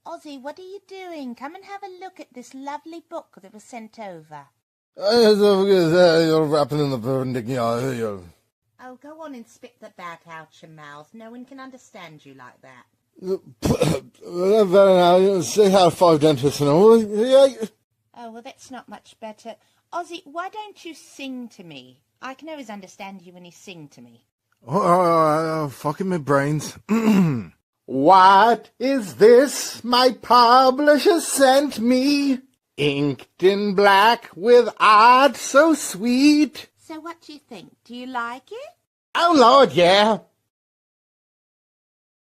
Ozzy, what are you doing? Come and have a look at this lovely book that was sent over. You're wrapping in the perpendicular. Oh, go on and spit that back out your mouth. No one can understand you like that. Say how 5 dentists and all. Oh, well, that's not much better. Ozzy, why don't you sing to me? I can always understand you when you sing to me. Fucking my brains. What is this my publisher sent me? Inked in black with art so sweet. So what do you think? Do you like it? Oh, Lord, yeah.